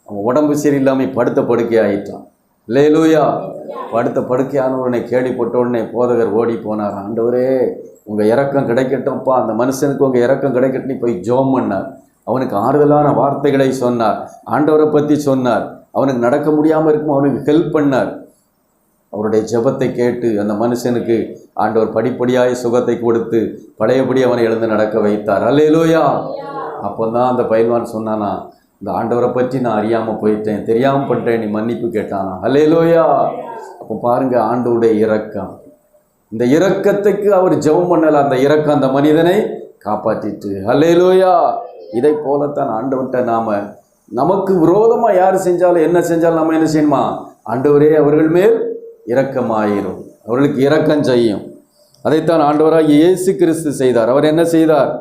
அவன் உடம்பு சரியில்லாமல் படுத்த படுக்கை ஆகிட்டான். அல்லேலூயா. படுத்த படுக்கையான உடனே கேள்விப்பட்ட உடனே போதகர் ஓடி போனார். ஆண்டவரே உங்கள் இரக்கம் கிடைக்கட்டும்ப்பா, அந்த மனுஷனுக்கு உங்கள் இரக்கம் கிடைக்கட்டும் போய் ஜெபம் பண்ணார். அவனுக்கு ஆறுதலான வார்த்தைகளை சொன்னார், ஆண்டவரை பற்றி சொன்னார். அவனுக்கு நடக்க முடியாமல் இருக்கும், அவனுக்கு ஹெல்ப் பண்ணார். அவருடைய ஜெபத்தை கேட்டு அந்த மனுஷனுக்கு ஆண்டவர் படிப்படியாய் சுகத்தை கொடுத்து பழையபடி அவனை எழுந்து நடக்க வைத்தார். அல்லேலூயா. அப்போ தான் அந்த பயில்வான் சொன்னானா, இந்த ஆண்டவரை பற்றி நான் அறியாமல் போயிட்டேன், தெரியாமல் பண்ணிட்டேன், நீ மன்னிப்பு கேட்டானா. அல்லேலூயா. அப்போ பாருங்க, ஆண்டவருடைய இரக்கம், இந்த இரக்கத்துக்கு அவர் ஜெபம் பண்ணல, அந்த இரக்கம் அந்த மனிதனை காப்பாற்றிட்டு. அல்லேலூயா. இதை போலத்தான் ஆண்டவர்கிட்ட நமக்கு விரோதமாக யார் செஞ்சாலும் என்ன செஞ்சாலும் நம்ம என்ன செய்யணுமா, ஆண்டவரே அவர்கள் மேல் இரக்கமாயிரும், அவர்களுக்கு இரக்கம் செய்யும். அதைத்தான் ஆண்டவராகிய இயேசு கிறிஸ்து செய்தார். அவர் என்ன செய்தார்,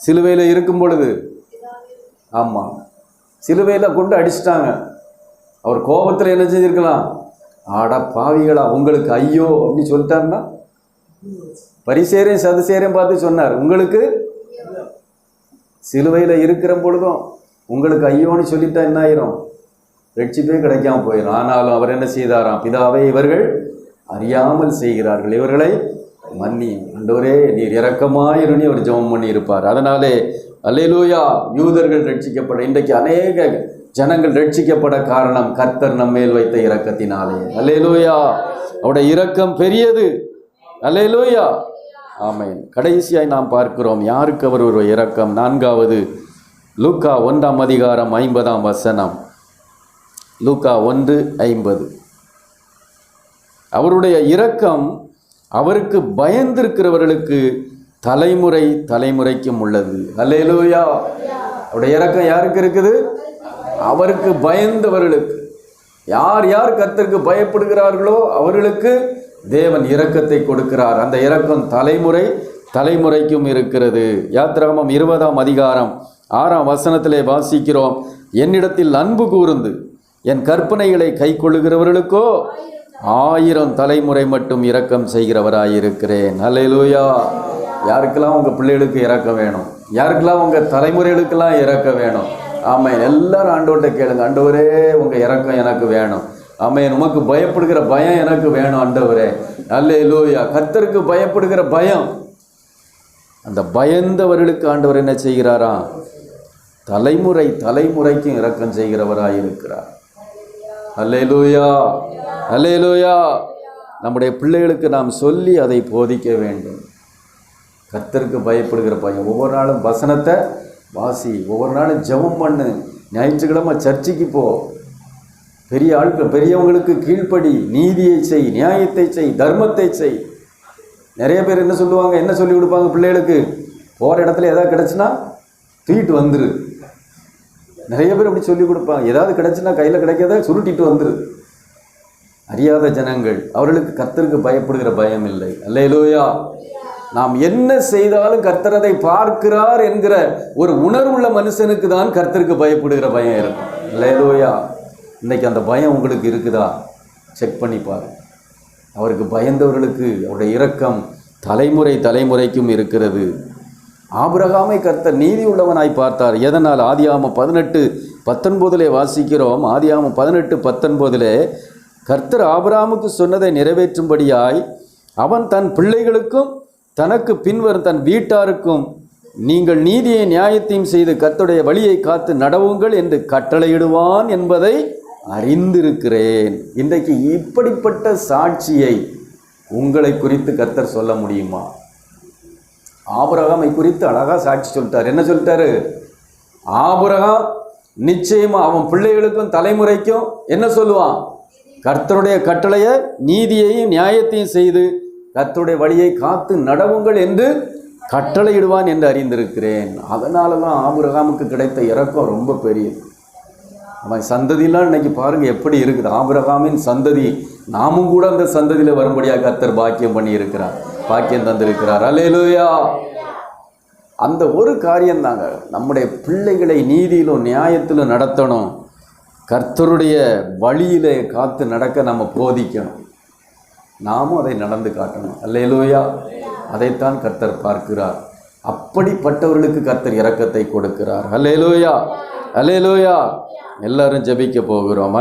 சிலுவையில் இருக்கும் பொழுது, ஆமாம், சிலுவையில் கொண்டு அடிச்சிட்டாங்க. அவர் கோபத்தில் என்ன செஞ்சிருக்கலாம், ஆடா பாவிகளா உங்களுக்கு ஐயோ அப்படின்னு சொல்லிட்டாருன்னா, பரிசேரையும் சதுசேரையும் பார்த்து சொன்னார், உங்களுக்கு சிலுவையில் இருக்கிற பொழுதும் உங்களுக்கு ஐயோன்னு சொல்லிட்டா என்ன ஆயிரும், ரட்சிப்பே கிடைக்காம போயிடும். ஆனாலும் அவர் என்ன செய்தாராம், பிதாவே இவர்கள் அறியாமல் செய்கிறார்கள், இவர்களை மன்னியும், ஆண்டவரே நீர் இரக்கமாயிருந்து அவர் ஜெபம் பண்ணி இருப்பார். அதனாலே அல்லேலூயா. யூதர்கள் ரட்சிக்கப்பட, இன்றைக்கு அநேக ஜனங்கள் ரட்சிக்கப்பட காரணம் கர்த்தர் நம்மேல் வைத்த இரக்கத்தினாலே. அல்லேலூயா. அவருடைய இரக்கம் பெரியது. அல்லேலூயா. ஆமென். கடைசியாய் நாம் பார்க்கிறோம் யாருக்கு அவர் ஒரு இரக்கம். 4வது லூக்கா 1ஆம் அதிகாரம் 50ஆம் வசனம். லூக்கா 1:50. அவருடைய இரக்கம் அவருக்கு பயந்திருக்கிறவர்களுக்கு தலைமுறை தலைமுறைக்கும் உள்ளது. அல்லேலூயா. அவருடைய இரக்கம் யாருக்கு இருக்குது, அவருக்கு பயந்தவர்களுக்கு. யார் யார் கர்த்தருக்கு பயப்படுகிறார்களோ அவர்களுக்கு தேவன் இரக்கத்தை கொடுக்கிறார். அந்த இரக்கம் தலைமுறை தலைமுறைக்கும் இருக்கிறது. யாத்திராகமம் 20ஆம் அதிகாரம் 6ஆம் வசனத்திலே வாசிக்கிறோம், என்னிடத்தில் அன்பு கூர்ந்து என் கற்பனைகளை கை கொள்ளுகிறவர்களுக்கோ 1000 தலைமுறை மட்டும் இரக்கம் செய்கிறவராயிருக்கிறேன். அல்லேலூயா. யாருக்கெல்லாம் உங்கள் பிள்ளைகளுக்கு இரக்கம் வேணும், யாருக்கெல்லாம் உங்கள் தலைமுறைகளுக்கெல்லாம் இரக்கம் வேணும், ஆமென். எல்லாரும் ஆண்டவர்கிட்ட கேளுங்க, ஆண்டவரே உங்கள் இரக்கம் எனக்கு வேணும், ஆமென். உமக்கு பயப்படுகிற பயம் எனக்கு வேணும் ஆண்டவரே. அல்லேலூயா. கர்த்தருக்கு பயப்படுகிற பயம், அந்த பயந்தவர்களுக்கு ஆண்டவர் என்ன செய்கிறாரா? தலைமுறை தலைமுறைக்கும் இரக்கம் செய்கிறவராயிருக்கிறார். அல்லேலூயா, அல்லேலூயா. நம்முடைய பிள்ளைகளுக்கு நாம் சொல்லி அதை போதிக்க வேண்டும். கர்த்தருக்கு பயப்படுகிற பயம். ஒவ்வொரு நாளும் வசனத்தை வாசி, ஒவ்வொரு நாளும் ஜெபம் பண்ணு, ஞாயிற்றுக்கிழமை சர்ச்சைக்கு போ, பெரிய ஆட்கள் பெரியவங்களுக்கு கீழ்ப்படி, நீதியை செய், நியாயத்தை செய், தர்மத்தை செய். நிறைய பேர் என்ன சொல்லுவாங்க, என்ன சொல்லி கொடுப்பாங்க பிள்ளைகளுக்கு? போகிற இடத்துல எதாவது கிடச்சுன்னா தூக்கிட்டு வந்துரு. நிறைய பேர் அப்படி சொல்லி கொடுப்பாங்க. ஏதாவது கிடச்சுன்னா கையில் கிடைக்காத சுருட்டிட்டு வந்துரு. அறியாத ஜனங்கள், அவர்களுக்கு கர்த்தருக்கு பயப்படுகிற பயம் இல்லை. அல்லேலூயா. நாம் என்ன செய்தாலும் கர்த்தர் அதை பார்க்கிறார் என்கிற ஒரு உணர்வுள்ள மனுஷனுக்கு தான் கர்த்தருக்கு பயப்படுகிற பயம் இருக்கும். அல்லேலூயா. இன்னைக்கு அந்த பயம் உங்களுக்கு இருக்குதா? செக் பண்ணி பாருங்க. அவருக்கு பயந்தவர்களுக்கு அவருடைய இரக்கம் தலைமுறை தலைமுறைக்கும் இருக்கிறது. ஆபிரகாமை கர்த்தர் நீதி உள்ளவனாய் பார்த்தார். எதனால்? ஆதியாகமம் 18:19 வாசிக்கிறோம். ஆதியாகமம் 18:19 கர்த்தர் ஆபிரகாமுக்கு சொன்னதை நிறைவேற்றும்படியாய் அவன் தன் பிள்ளைகளுக்கும் தனக்கு பின்வரும் தன் வீட்டாருக்கும் நீங்கள் நீதியை நியாயத்தையும் செய்து கர்த்தருடைய வழியை காத்து நடவுங்கள் என்று கட்டளையிடுவான் என்பதை அறிந்திருக்கிறேன். இன்றைக்கு இப்படிப்பட்ட சாட்சியை உங்களை குறித்து கர்த்தர் சொல்ல முடியுமா? ஆபிரகாமை குறித்து அழகா சாட்சி சொல்லிட்டார். என்ன சொல்லிட்டாரு? ஆபிரகாம் நிச்சயமா அவன் பிள்ளைகளுக்கும் தலைமுறைக்கும் என்ன சொல்லுவான்? கர்த்தருடைய கட்டளையை நீதியையும் நியாயத்தையும் செய்து கர்த்தருடைய வழியை காத்து நடவுங்கள் என்று கட்டளையிடுவான் என்று அறிந்திருக்கிறேன். அதனால தான் ஆபிரகாமுக்கு கிடைத்த இரக்கம் ரொம்ப பெரியது. அவன் சந்ததியெல்லாம் இன்னைக்கு பாருங்க எப்படி இருக்குது. ஆபிரகாமின் சந்ததி, நாமும் கூட அந்த சந்ததியில் வரும்படியாக கர்த்தர் பாக்கியம் பண்ணி இருக்கிறார், பாக்கியம் தந்திருக்கிறார். அல்லேலூயா. அந்த ஒரு காரியம் தாங்க, நம்முடைய பிள்ளைகளை நீதியிலும் நியாயத்திலும் நடத்தணும், கர்த்தருடைய வழியிலே காத்து நடக்க நம்ம போதிக்கணும், நாமும் அதை நடந்து காட்டணும். அல்லேலூயா. அதைத்தான் கர்த்தர் பார்க்கிறார். அப்படிப்பட்டவர்களுக்கு கர்த்தர் இரக்கத்தை கொடுக்கிறார். அல்லேலூயா, அல்லேலூயா. எல்லாரும் ஜெபிக்க போகிறோம்.